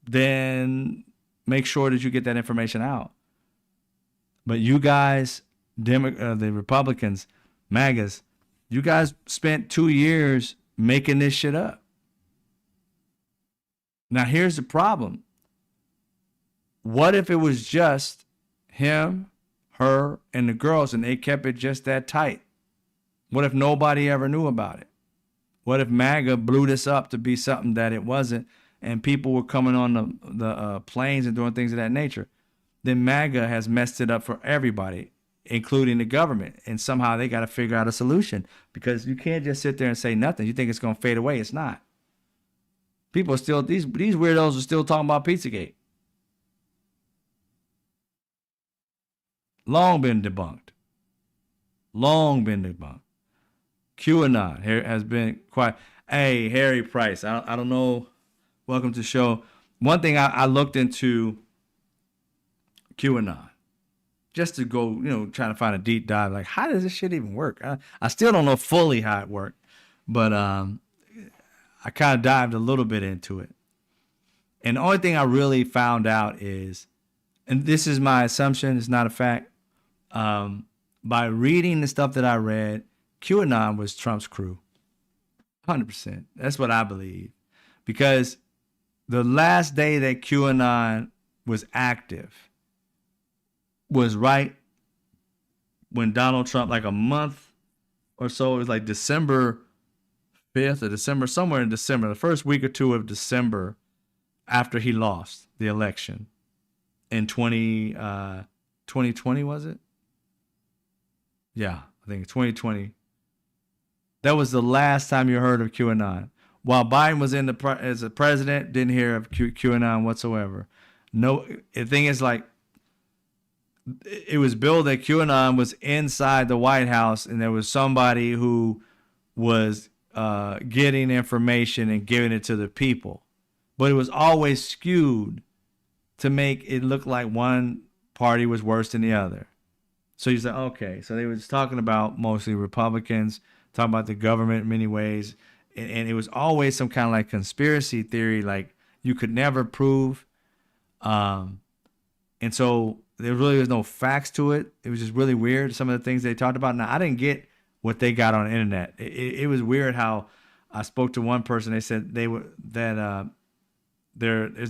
Then make sure that you get that information out. But you guys, the Republicans, MAGAs, you guys spent 2 years making this shit up. Now here's the problem. What if it was just him, her, and the girls, and they kept it just that tight? What if nobody ever knew about it? What if MAGA blew this up to be something that it wasn't, and people were coming on the planes and doing things of that nature? Then MAGA has messed it up for everybody, including the government. And somehow they got to figure out a solution, because you can't just sit there and say nothing. You think it's going to fade away. It's not. People are still, these weirdos are still talking about Pizzagate. Long been debunked. Long been debunked. QAnon has been quite. Hey, Harry Price. I don't know. Welcome to the show. One thing I looked into QAnon just to go, trying to find a deep dive. Like, how does this shit even work? I still don't know fully how it worked, but I kind of dived a little bit into it. And the only thing I really found out is, and this is my assumption, it's not a fact, by reading the stuff that I read, QAnon was Trump's crew. 100%. That's what I believe. Because the last day that QAnon was active was right when Donald Trump, like a month or so, it was like December 5th or December, somewhere in December, the first week or two of December, after he lost the election in 2020, was it? Yeah, I think 2020. That was the last time you heard of QAnon. While Biden was as a president, didn't hear of QAnon whatsoever. No, the thing is, like, it was billed that QAnon was inside the White House, and there was somebody who was getting information and giving it to the people. But it was always skewed to make it look like one party was worse than the other. So you say, okay, so they were just talking about mostly Republicans, talking about the government in many ways. And it was always some kind of like conspiracy theory, like you could never prove. And so there really was no facts to it. It was just really weird, some of the things they talked about. Now, I didn't get what they got on the internet. It was weird how I spoke to one person. They said it's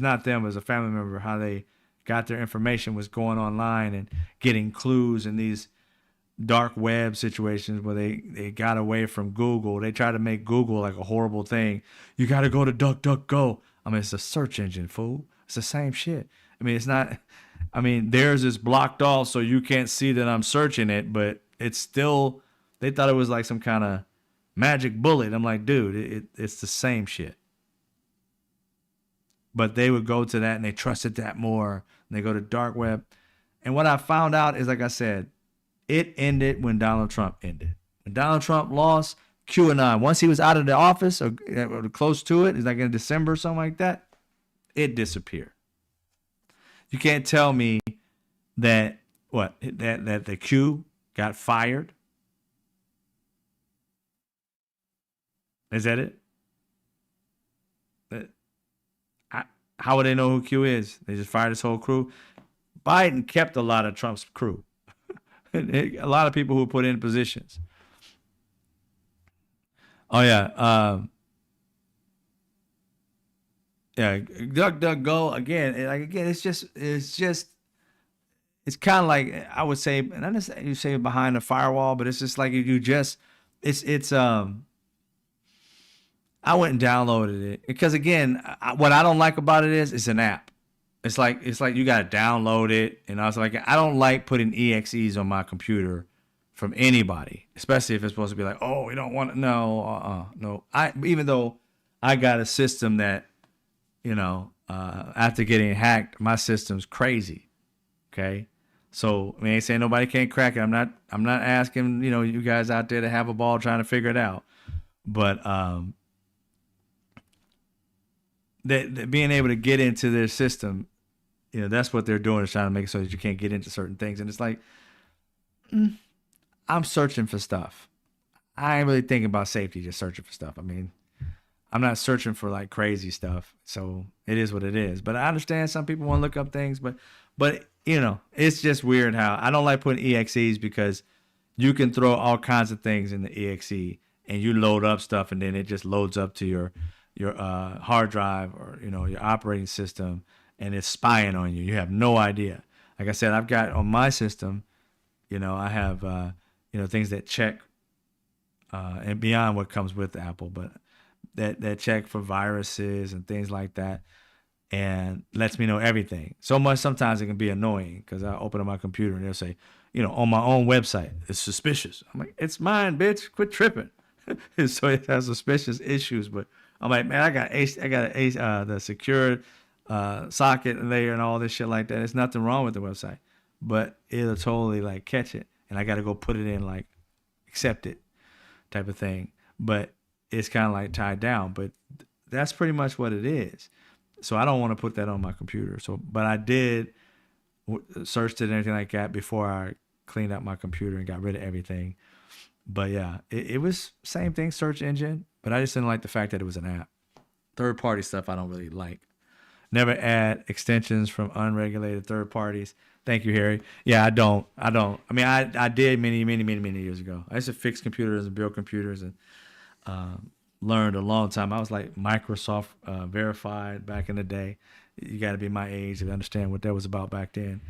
not them, it was a family member, how they got their information was going online and getting clues in these dark web situations where they got away from Google. They tried to make Google like a horrible thing. You got to go to DuckDuckGo. I mean, it's a search engine, fool. It's the same shit. I mean, it's not. I mean, theirs is blocked off so you can't see that I'm searching it, but it's still. They thought it was like some kind of magic bullet. I'm like, dude, it's the same shit. But they would go to that and they trusted that more. And they go to dark web. And what I found out is, like I said, it ended when Donald Trump ended. When Donald Trump lost, QAnon, once he was out of the office or close to it, it's like in December or something like that, it disappeared. You can't tell me that that the Q got fired. Is that it? How would they know who Q is? They just fired his whole crew. Biden kept a lot of Trump's crew. A lot of people who put in positions. Oh yeah. Yeah, DuckDuckGo again. It's kind of like, I would say, and not necessarily you say behind the firewall, but it's just like I went and downloaded it because, again, what I don't like about it is it's an app. It's like you gotta download it, and I was like, I don't like putting exes on my computer from anybody, especially if it's supposed to be like, oh, we don't want to. No. Even though I got a system that, after getting hacked, my system's crazy. Okay, so I ain't saying nobody can't crack it. I'm not asking you guys out there to have a ball trying to figure it out, but that being able to get into their system, that's what they're doing, is trying to make it so that you can't get into certain things. And it's like, I'm searching for stuff. I ain't really thinking about safety, just searching for stuff. I mean, I'm not searching for like crazy stuff. So it is what it is. But I understand some people want to look up things, but it's just weird how I don't like putting EXEs, because you can throw all kinds of things in the EXE and you load up stuff, and then it just loads up to your hard drive or your operating system, and it's spying on you. You have no idea. Like I said, I've got on my system, I have things that check and beyond what comes with Apple, but that check for viruses and things like that, and lets me know everything. So much sometimes it can be annoying, because I open up my computer and they'll say, on my own website, it's suspicious. I'm like, it's mine, bitch. Quit tripping. So it has suspicious issues, but I'm like, man, I got the secure socket layer and all this shit like that. There's nothing wrong with the website, but it'll totally like catch it, and I got to go put it in like accept it type of thing. But it's kind of like tied down. But that's pretty much what it is. So I don't want to put that on my computer. So, but I did searched it and everything like that before I cleaned out my computer and got rid of everything. But yeah, it was same thing, search engine, but I just didn't like the fact that it was an app. Third party stuff I don't really like. Never add extensions from unregulated third parties. Thank you, Harry. Yeah, I don't. I mean, I did many years ago. I used to fix computers and build computers, and learned a long time. I was like Microsoft verified back in the day. You got to be my age to understand what that was about back then.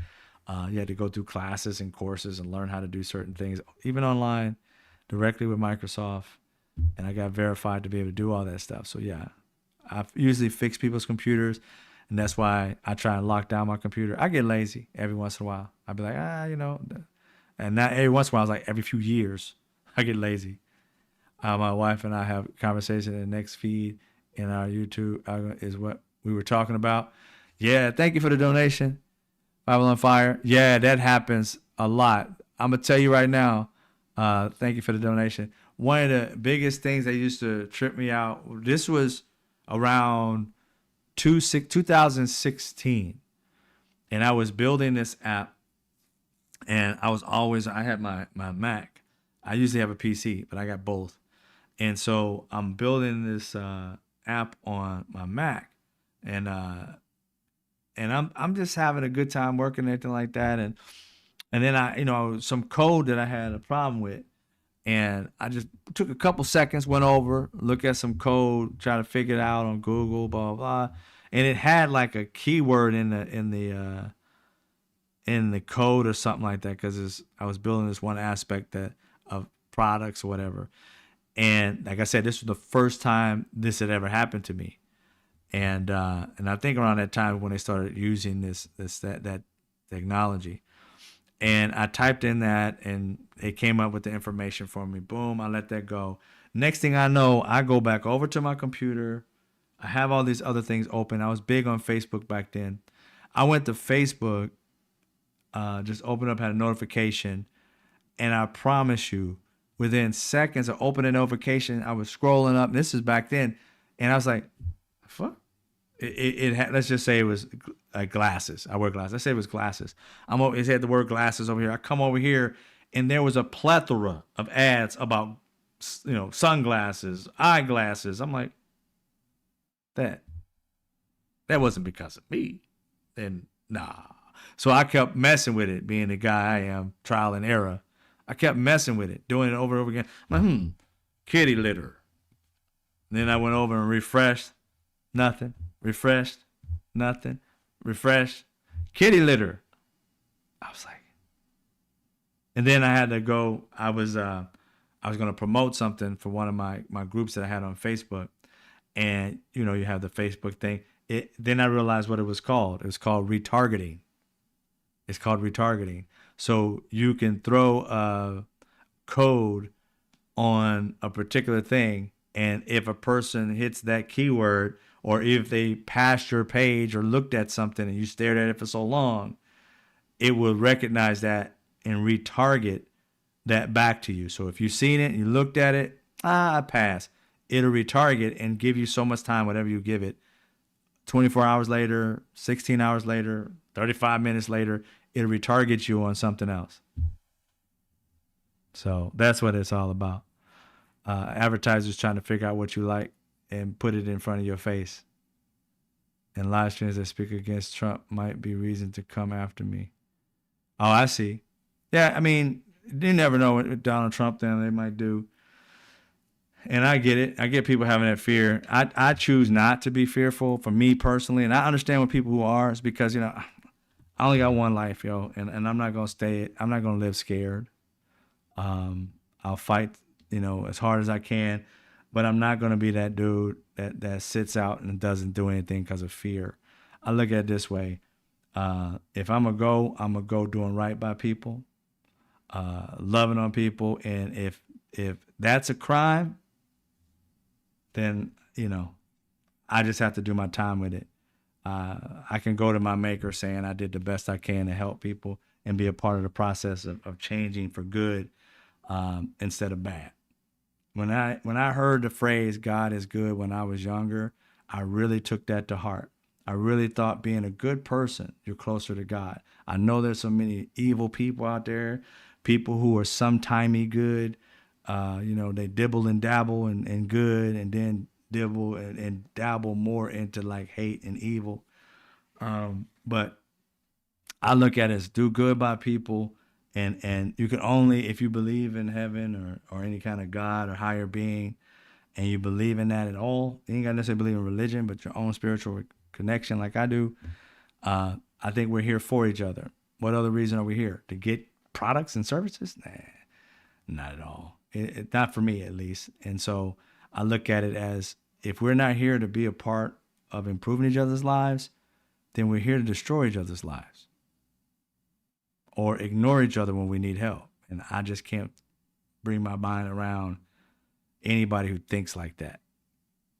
You had to go through classes and courses and learn how to do certain things, even online, directly with Microsoft. And I got verified to be able to do all that stuff. So yeah, I usually fix people's computers, and that's why I try and lock down my computer. I get lazy every once in a while. I'd be like, and not every once in a while, it's like every few years, I get lazy. My wife and I have a conversation in the next feed in our YouTube is what we were talking about. Yeah, thank you for the donation. Bible on Fire. Yeah, that happens a lot. I'm going to tell you right now, thank you for the donation. One of the biggest things that used to trip me out, this was around 2016. And I was building this app, and I had my Mac. I usually have a PC, but I got both. And so I'm building this app on my Mac, and I'm just having a good time working and everything like that. And then some code that I had a problem with, and I just took a couple seconds, went over, look at some code, try to figure it out on Google, blah blah, and it had like a keyword in the code or something like that, because I was building this one aspect of products or whatever. And like I said, this was the first time this had ever happened to me. And I think around that time when they started using that technology, and I typed in that, and it came up with the information for me. Boom, I let that go. Next thing I know, I go back over to my computer. I have all these other things open. I was big on Facebook back then. I went to Facebook, just opened up, had a notification, and I promise you, within seconds of opening a notification, I was scrolling up. This is back then, and I was like, "Fuck!" It had, let's just say it was glasses. I wear glasses. Let's say it was glasses. It had the word glasses over here. I come over here, and there was a plethora of ads about, sunglasses, eyeglasses. I'm like, that wasn't because of me. Then nah. So I kept messing with it, being the guy I am, trial and error. I kept messing with it, doing it over and over again. I'm like, kitty litter. And then I went over and refreshed, nothing. Refreshed, nothing. Refreshed, kitty litter. I was like, and then I had to go. I was going to promote something for one of my groups that I had on Facebook, and you have the Facebook thing. Then I realized what it was called. It was called retargeting. It's called retargeting. So you can throw a code on a particular thing, and if a person hits that keyword, or if they passed your page or looked at something and you stared at it for so long, it will recognize that and retarget that back to you. So if you've seen it and you looked at it, I pass. It'll retarget and give you so much time, whatever you give it. 24 hours later, 16 hours later, 35 minutes later, it'll retarget you on something else. So that's what it's all about. Advertisers trying to figure out what you like and put it in front of your face. And live streams that speak against Trump might be reason to come after me. Oh, I see. Yeah, I mean, you never know what Donald Trump then they might do. And I get it. I get people having that fear. I choose not to be fearful for me personally. And I understand what people who are. It's because, I only got one life, and I'm not going to I'm not going to live scared. I'll fight, as hard as I can. But I'm not going to be that dude that sits out and doesn't do anything because of fear. I look at it this way. If I'm going to go doing right by people, loving on people. And if that's a crime, then, I just have to do my time with it. I can go to my maker saying I did the best I can to help people and be a part of the process of changing for good instead of bad. When I heard the phrase God is good when I was younger, I really took that to heart. I really thought being a good person, you're closer to God. I know there's so many evil people out there, people who are sometimey good. They dibble and dabble and good, and then dibble and dabble more into like hate and evil. But I look at it as do good by people. And you can only, if you believe in heaven or any kind of God or higher being, and you believe in that at all, you ain't got to necessarily believe in religion, but your own spiritual connection like I do, I think we're here for each other. What other reason are we here? To get products and services? Nah, not at all. Not for me, at least. And so I look at it as if we're not here to be a part of improving each other's lives, then we're here to destroy each other's lives. Or ignore each other when we need help. And I just can't bring my mind around anybody who thinks like that,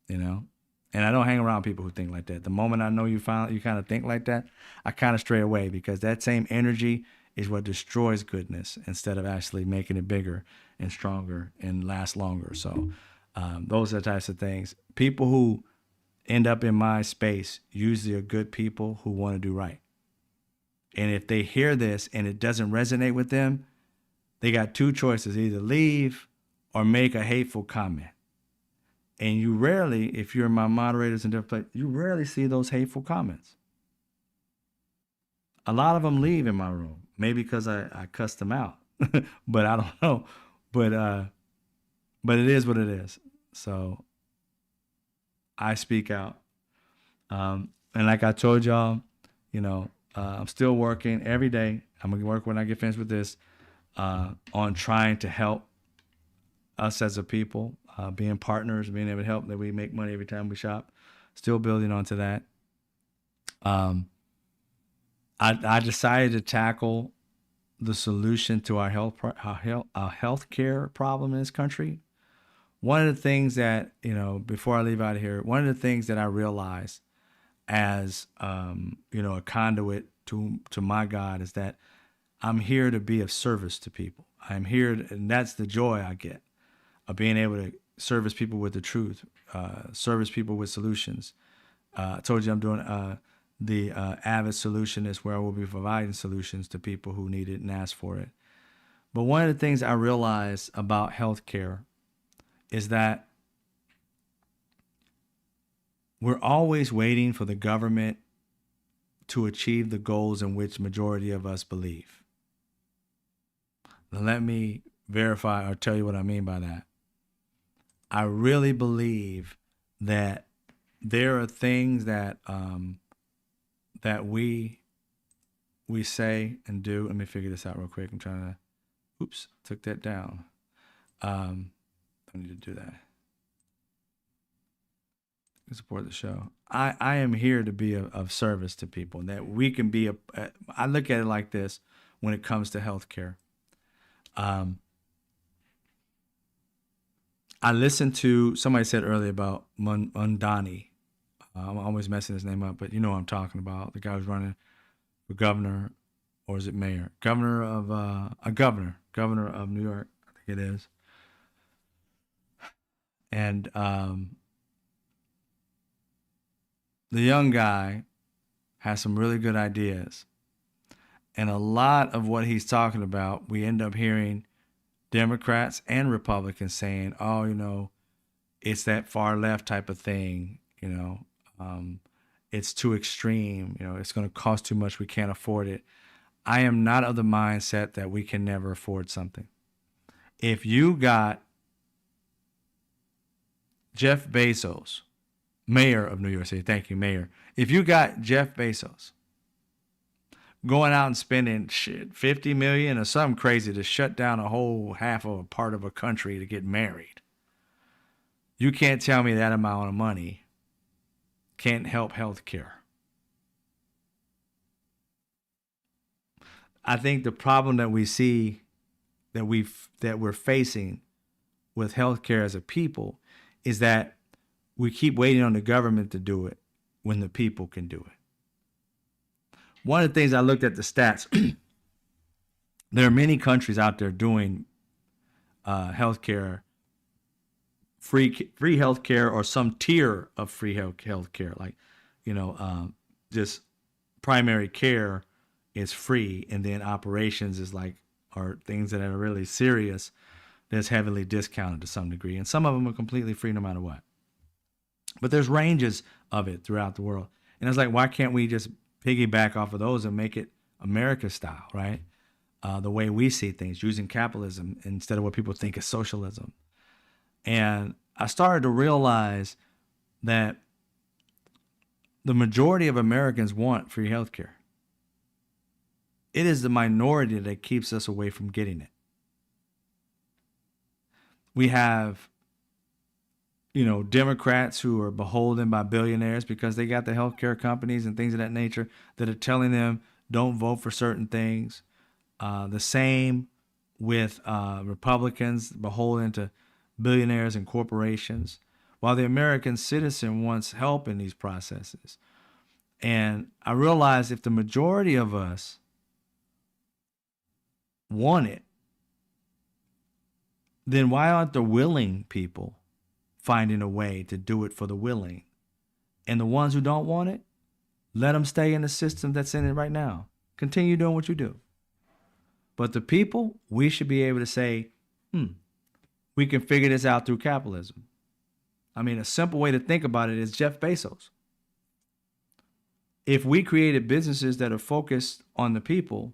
And I don't hang around people who think like that. The moment I know you kind of think like that, I kind of stray away, because that same energy is what destroys goodness instead of actually making it bigger and stronger and last longer. So those are the types of things. People who end up in my space usually are good people who want to do right. And if they hear this and it doesn't resonate with them, they got two choices: either leave or make a hateful comment. And you rarely, if you're my moderators in different places, you rarely see those hateful comments. A lot of them leave in my room, maybe because I cussed them out, but I don't know. But it is what it is. So I speak out. And like I told y'all, I'm still working every day. I'm going to work when I get finished with this on trying to help us as a people, being partners, being able to help that we make money every time we shop. Still building onto that. I decided to tackle the solution to our healthcare problem in this country. One of the things that, before I leave out of here, one of the things that I realized as, a conduit to my God is that I'm here to be of service to people. I'm here, and that's the joy I get of being able to service people with the truth, service people with solutions. I told you I'm doing the Avid solution is where I will be providing solutions to people who need it and ask for it. But one of the things I realized about healthcare is that we're always waiting for the government to achieve the goals in which majority of us believe. Now, let me verify or tell you what I mean by that. I really believe that there are things that that we say and do. Let me figure this out real quick. I'm trying to, oops, took that down. I need to do that. Support the show. I am here to be of service to people, and that we can be I look at it like this when it comes to healthcare. I listened to, somebody said earlier about Mundani. I'm always messing his name up, but you know what I'm talking about. The guy who's running for governor, or is it mayor? Governor of governor of New York, I think it is. And the young guy has some really good ideas. And a lot of what he's talking about, we end up hearing Democrats and Republicans saying, oh, it's that far left type of thing, it's too extreme, it's going to cost too much, we can't afford it. I am not of the mindset that we can never afford something. If you got Jeff Bezos, mayor of New York City, thank you, mayor. If you got Jeff Bezos going out and spending $50 million or something crazy to shut down a whole half of a part of a country to get married, you can't tell me that amount of money can't help healthcare. I think the problem that we see that we're facing with healthcare as a people is that we keep waiting on the government to do it when the people can do it. One of the things I looked at the stats, there are many countries out there doing healthcare, free healthcare, or some tier of free healthcare. Like, just primary care is free, and then operations is or things that are really serious that's heavily discounted to some degree. And some of them are completely free no matter what. But there's ranges of it throughout the world. And it's like, why can't we just piggyback off of those and make it America style, right? The way we see things, using capitalism instead of what people think is socialism. And I started to realize that the majority of Americans want free healthcare. It is the minority that keeps us away from getting it. We have, Democrats who are beholden by billionaires because they got the healthcare companies and things of that nature that are telling them don't vote for certain things. The same with Republicans beholden to billionaires and corporations, while the American citizen wants help in these processes. And I realized if the majority of us want it, then why aren't the willing people finding a way to do it for the willing? And the ones who don't want it, let them stay in the system that's in it right now. Continue doing what you do. But the people, we should be able to say, we can figure this out through capitalism. I mean, a simple way to think about it is Jeff Bezos. If we created businesses that are focused on the people,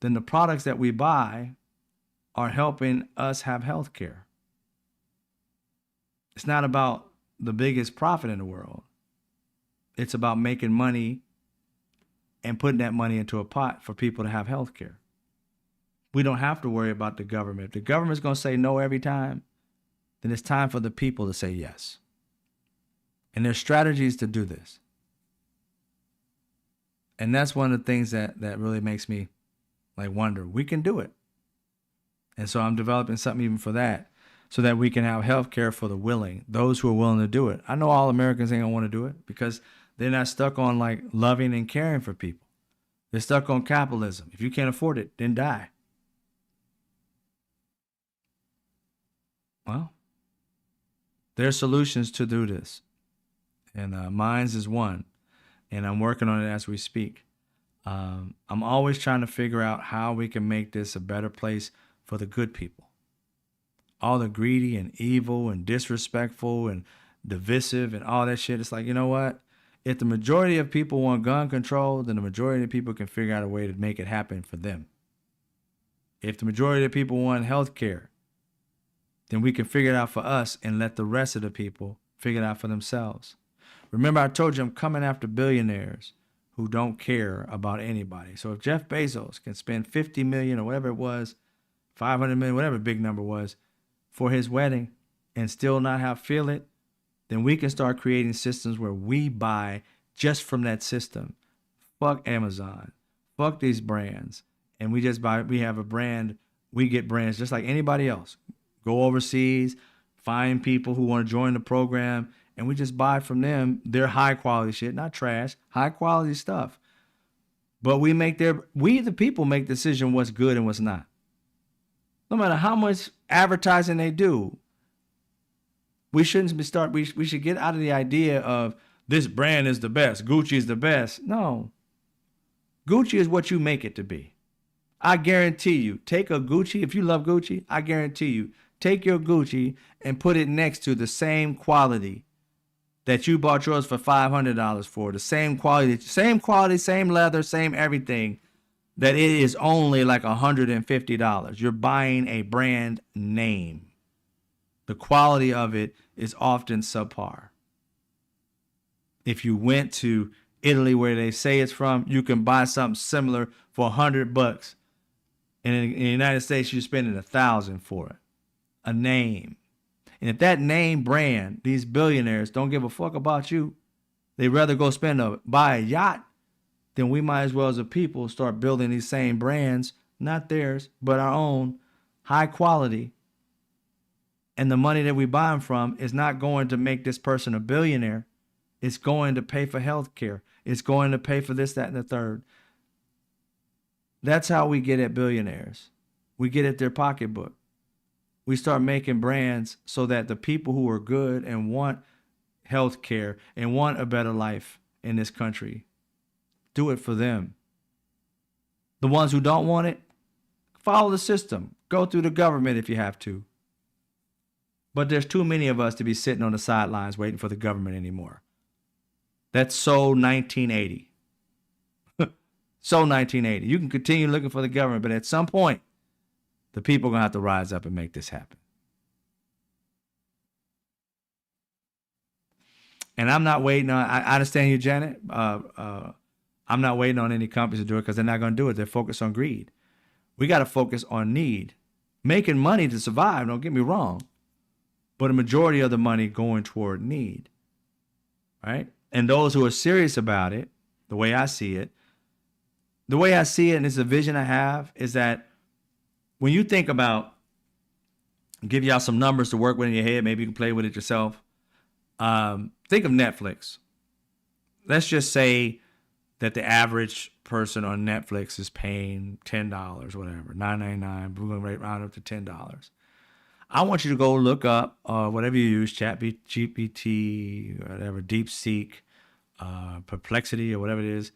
then the products that we buy are helping us have health care. It's not about the biggest profit in the world. It's about making money and putting that money into a pot for people to have health care. We don't have to worry about the government. If the government's going to say no every time, then it's time for the people to say yes. And there's strategies to do this. And that's one of the things that really makes me like wonder, we can do it. And so I'm developing something even for that, so that we can have health care for the willing, those who are willing to do it. I know all Americans ain't gonna want to do it because they're not stuck on like loving and caring for people. They're stuck on capitalism. If you can't afford it, then die. Well, there's solutions to do this. And mine's is one. And I'm working on it as we speak. I'm always trying to figure out how we can make this a better place for the good people. All the greedy and evil and disrespectful and divisive and all that shit. It's like, you know what? If the majority of people want gun control, then the majority of people can figure out a way to make it happen for them. If the majority of people want health care, then we can figure it out for us and let the rest of the people figure it out for themselves. Remember, I told you I'm coming after billionaires who don't care about anybody. So if Jeff Bezos can spend 50 million or whatever it was, 500 million, whatever big number was, for his wedding and still not feel it, then we can start creating systems where we buy just from that system. Fuck Amazon. Fuck these brands. And we just buy, we have a brand, we get brands just like anybody else. Go overseas, find people who want to join the program, and we just buy from them their high quality shit, not trash, high quality stuff. But we the people make the decision what's good and what's not. No matter how much advertising they do, we should get out of the idea of this brand is the best, Gucci is the best. No. Gucci is what you make it to be. I guarantee you, take a Gucci, if you love Gucci, I guarantee you, take your Gucci and put it next to the same quality that you bought yours for $500 for, the same quality, same leather, same everything, that it is only like $150. You're buying a brand name. The quality of it is often subpar. If you went to Italy where they say it's from, you can buy something similar for $100. And in the United States, you're spending $1,000 for it. A name. And if that name brand, these billionaires don't give a fuck about you, they'd rather go buy a yacht, then we might as well as a people start building these same brands, not theirs, but our own, high quality. And the money that we buy them from is not going to make this person a billionaire. It's going to pay for health care. It's going to pay for this, that, and the third. That's how we get at billionaires. We get at their pocketbook. We start making brands so that the people who are good and want health care and want a better life in this country, do it for them. The ones who don't want it, follow the system. Go through the government if you have to. But there's too many of us to be sitting on the sidelines waiting for the government anymore. That's so 1980. So 1980. You can continue looking for the government, but at some point, the people are going to have to rise up and make this happen. And I'm not waiting on, I understand you, Janet. I'm not waiting on any companies to do it because they're not going to do it. They're focused on greed. We got to focus on need. Making money to survive, don't get me wrong. But a majority of the money going toward need. Right? And those who are serious about it, the way I see it, and it's a vision I have, is that when you think about, I'll give y'all some numbers to work with in your head, maybe you can play with it yourself. Think of Netflix. Let's just say that the average person on Netflix is paying $10, whatever, $9.99. We're going to round up to $10. I want you to go look up whatever you use, ChatGPT, whatever, DeepSeek, Perplexity, or whatever it is,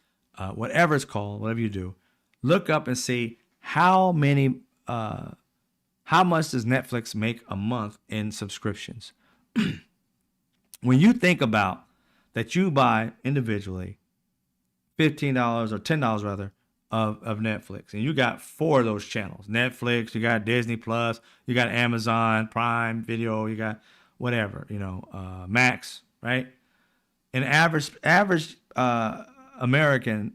whatever it's called, whatever you do. Look up and see how much does Netflix make a month in subscriptions. When you think about that, you buy individually $15 or $10 rather of Netflix, and you got 4 of those channels: Netflix, you got Disney Plus, you got Amazon Prime Video, you got whatever, Max, right? An average American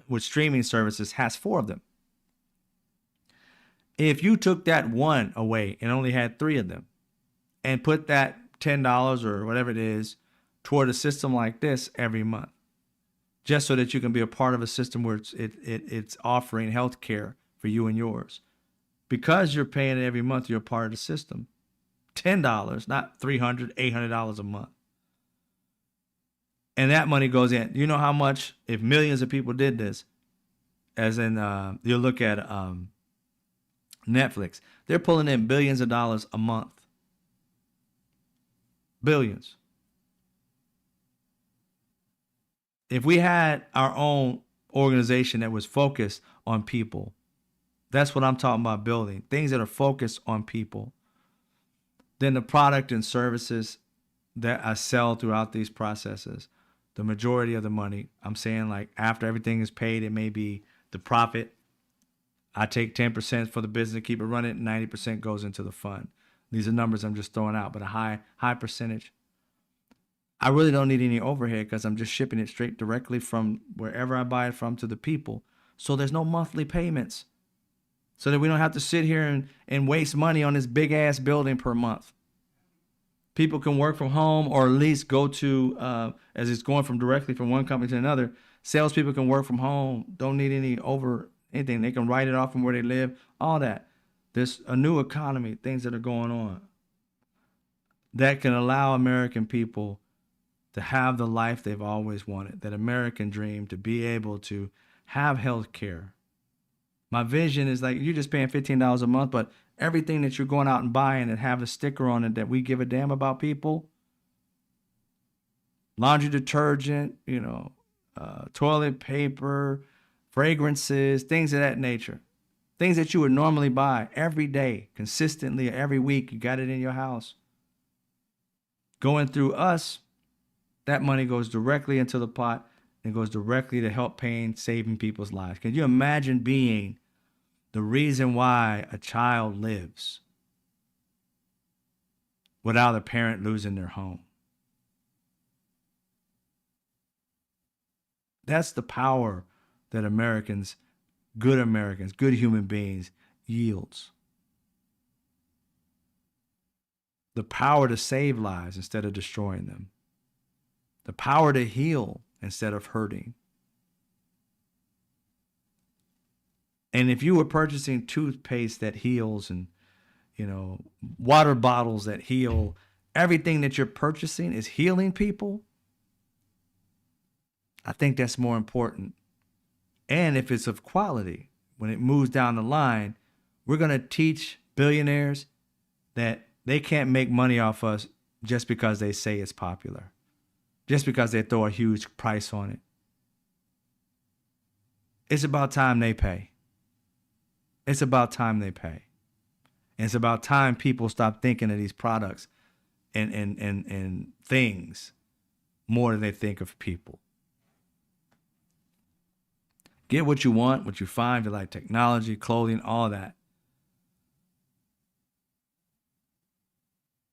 with streaming services has 4 of them. If you took that one away and only had 3 of them, and put that $10 or whatever it is toward a system like this every month, just so that you can be a part of a system where it's offering health care for you and yours. Because you're paying it every month, you're a part of the system. $10, not $300, $800 a month. And that money goes in. You know how much, if millions of people did this, as in, you look at Netflix, they're pulling in billions of dollars a month. Billions. If we had our own organization that was focused on people, that's what I'm talking about building. Things that are focused on people. Then the product and services that I sell throughout these processes, the majority of the money, I'm saying like after everything is paid, it may be the profit. I take 10% for the business to keep it running, 90% goes into the fund. These are numbers I'm just throwing out, but a high percentage. I really don't need any overhead because I'm just shipping it straight directly from wherever I buy it from to the people. So there's no monthly payments. So that we don't have to sit here and waste money on this big ass building per month. People can work from home, or at least go to, as it's going from directly from one company to another, salespeople can work from home, don't need anything. They can write it off from where they live, all that. There's a new economy, things that are going on that can allow American people to have the life they've always wanted, that American dream, to be able to have health care. My vision is like, you're just paying $15 a month, but everything that you're going out and buying and have a sticker on it that we give a damn about people, laundry detergent, toilet paper, fragrances, things of that nature, things that you would normally buy every day, consistently, every week, you got it in your house. Going through us, that money goes directly into the pot and goes directly to help paying, saving people's lives. Can you imagine being the reason why a child lives without a parent losing their home? That's the power that Americans, good human beings, yields. The power to save lives instead of destroying them. The power to heal instead of hurting. And if you were purchasing toothpaste that heals and, water bottles that heal, everything that you're purchasing is healing people, I think that's more important. And if it's of quality, when it moves down the line, we're going to teach billionaires that they can't make money off us just because they say it's popular, just because they throw a huge price on it. It's about time they pay. It's about time they pay. And it's about time people stop thinking of these products and things more than they think of people. Get what you want, what you find, you like technology, clothing, all that.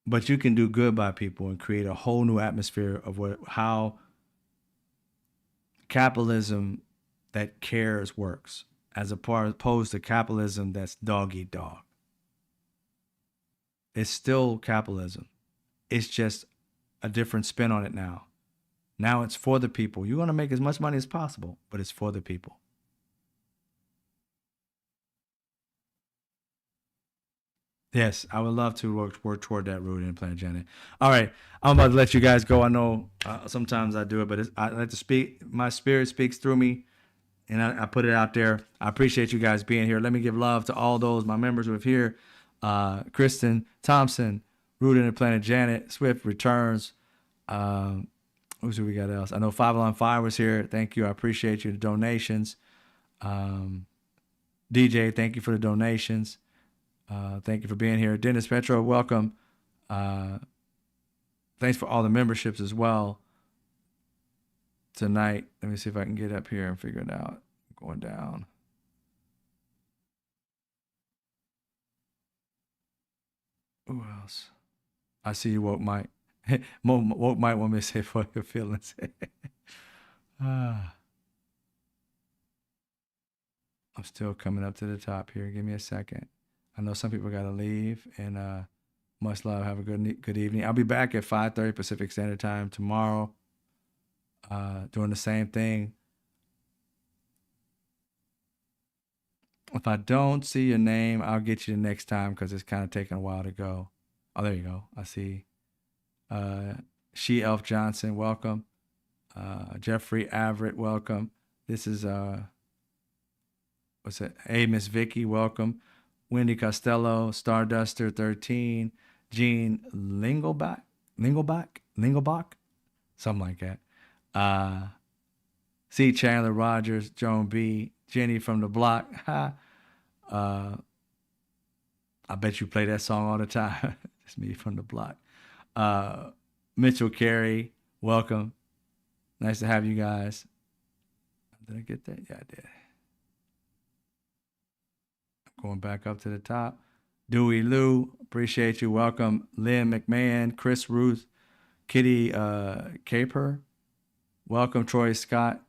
But you can do good by people and create a whole new atmosphere of how capitalism that cares works, as opposed to capitalism that's dog eat dog. It's still capitalism. It's just a different spin on it now. Now it's for the people. You want to make as much money as possible, but it's for the people. Yes, I would love to work toward that route in Planet Janet. All right, I'm about to let you guys go. I know sometimes I do it, but I like to speak. My spirit speaks through me, and I put it out there. I appreciate you guys being here. Let me give love to all those, my members who are here. Kristen Thompson, Rooted in Planet Janet, Swift Returns. Who's we got else? I know 5 on 5 was here. Thank you. I appreciate you. The donations. DJ, thank you for the donations. Thank you for being here. Dennis Petro, welcome. Thanks for all the memberships as well tonight. Let me see if I can get up here and figure it out. Going down. Who else? I see you, Woke Mike. Woke Mike want me to say for your feelings. I'm still coming up to the top here. Give me a second. I know some people got to leave, and Much love. Have a good evening. I'll be back at 5:30 Pacific Standard Time tomorrow, doing the same thing. If I don't see your name, I'll get you the next time because it's kind of taking a while to go. Oh, there you go. I see. She Elf Johnson, welcome. Jeffrey Everett, welcome. This is what's it? Hey, Miss Vicky, welcome. Wendy Costello, Starduster 13, Jean Lingelbach, something like that. C. Chandler Rogers, Joan B, Jenny from the block. I bet you play that song all the time. It's me from the block. Mitchell Carey, welcome. Nice to have you guys. Did I get that? Yeah, I did. Going back up to the top. Dewey Lou, appreciate you. Welcome. Lynn McMahon, Chris Ruth, Kitty Caper. Welcome, Troy Scott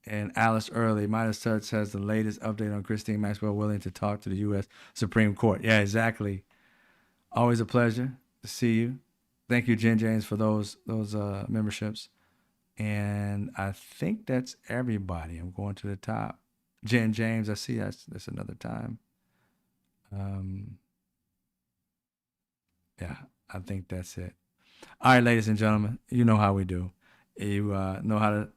and Alice Early. Midas Touch has the latest update on Christine Maxwell willing to talk to the U.S. Supreme Court. Yeah, exactly. Always a pleasure to see you. Thank you, Jen James, for those memberships. And I think that's everybody. I'm going to the top. Jen James, I see that's another time. Yeah, I think that's it. All right, ladies and gentlemen, you know how we do. You know how to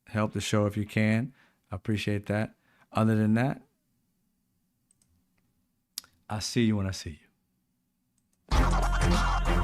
help the show if you can. I appreciate that. Other than that, I'll see you when I see you.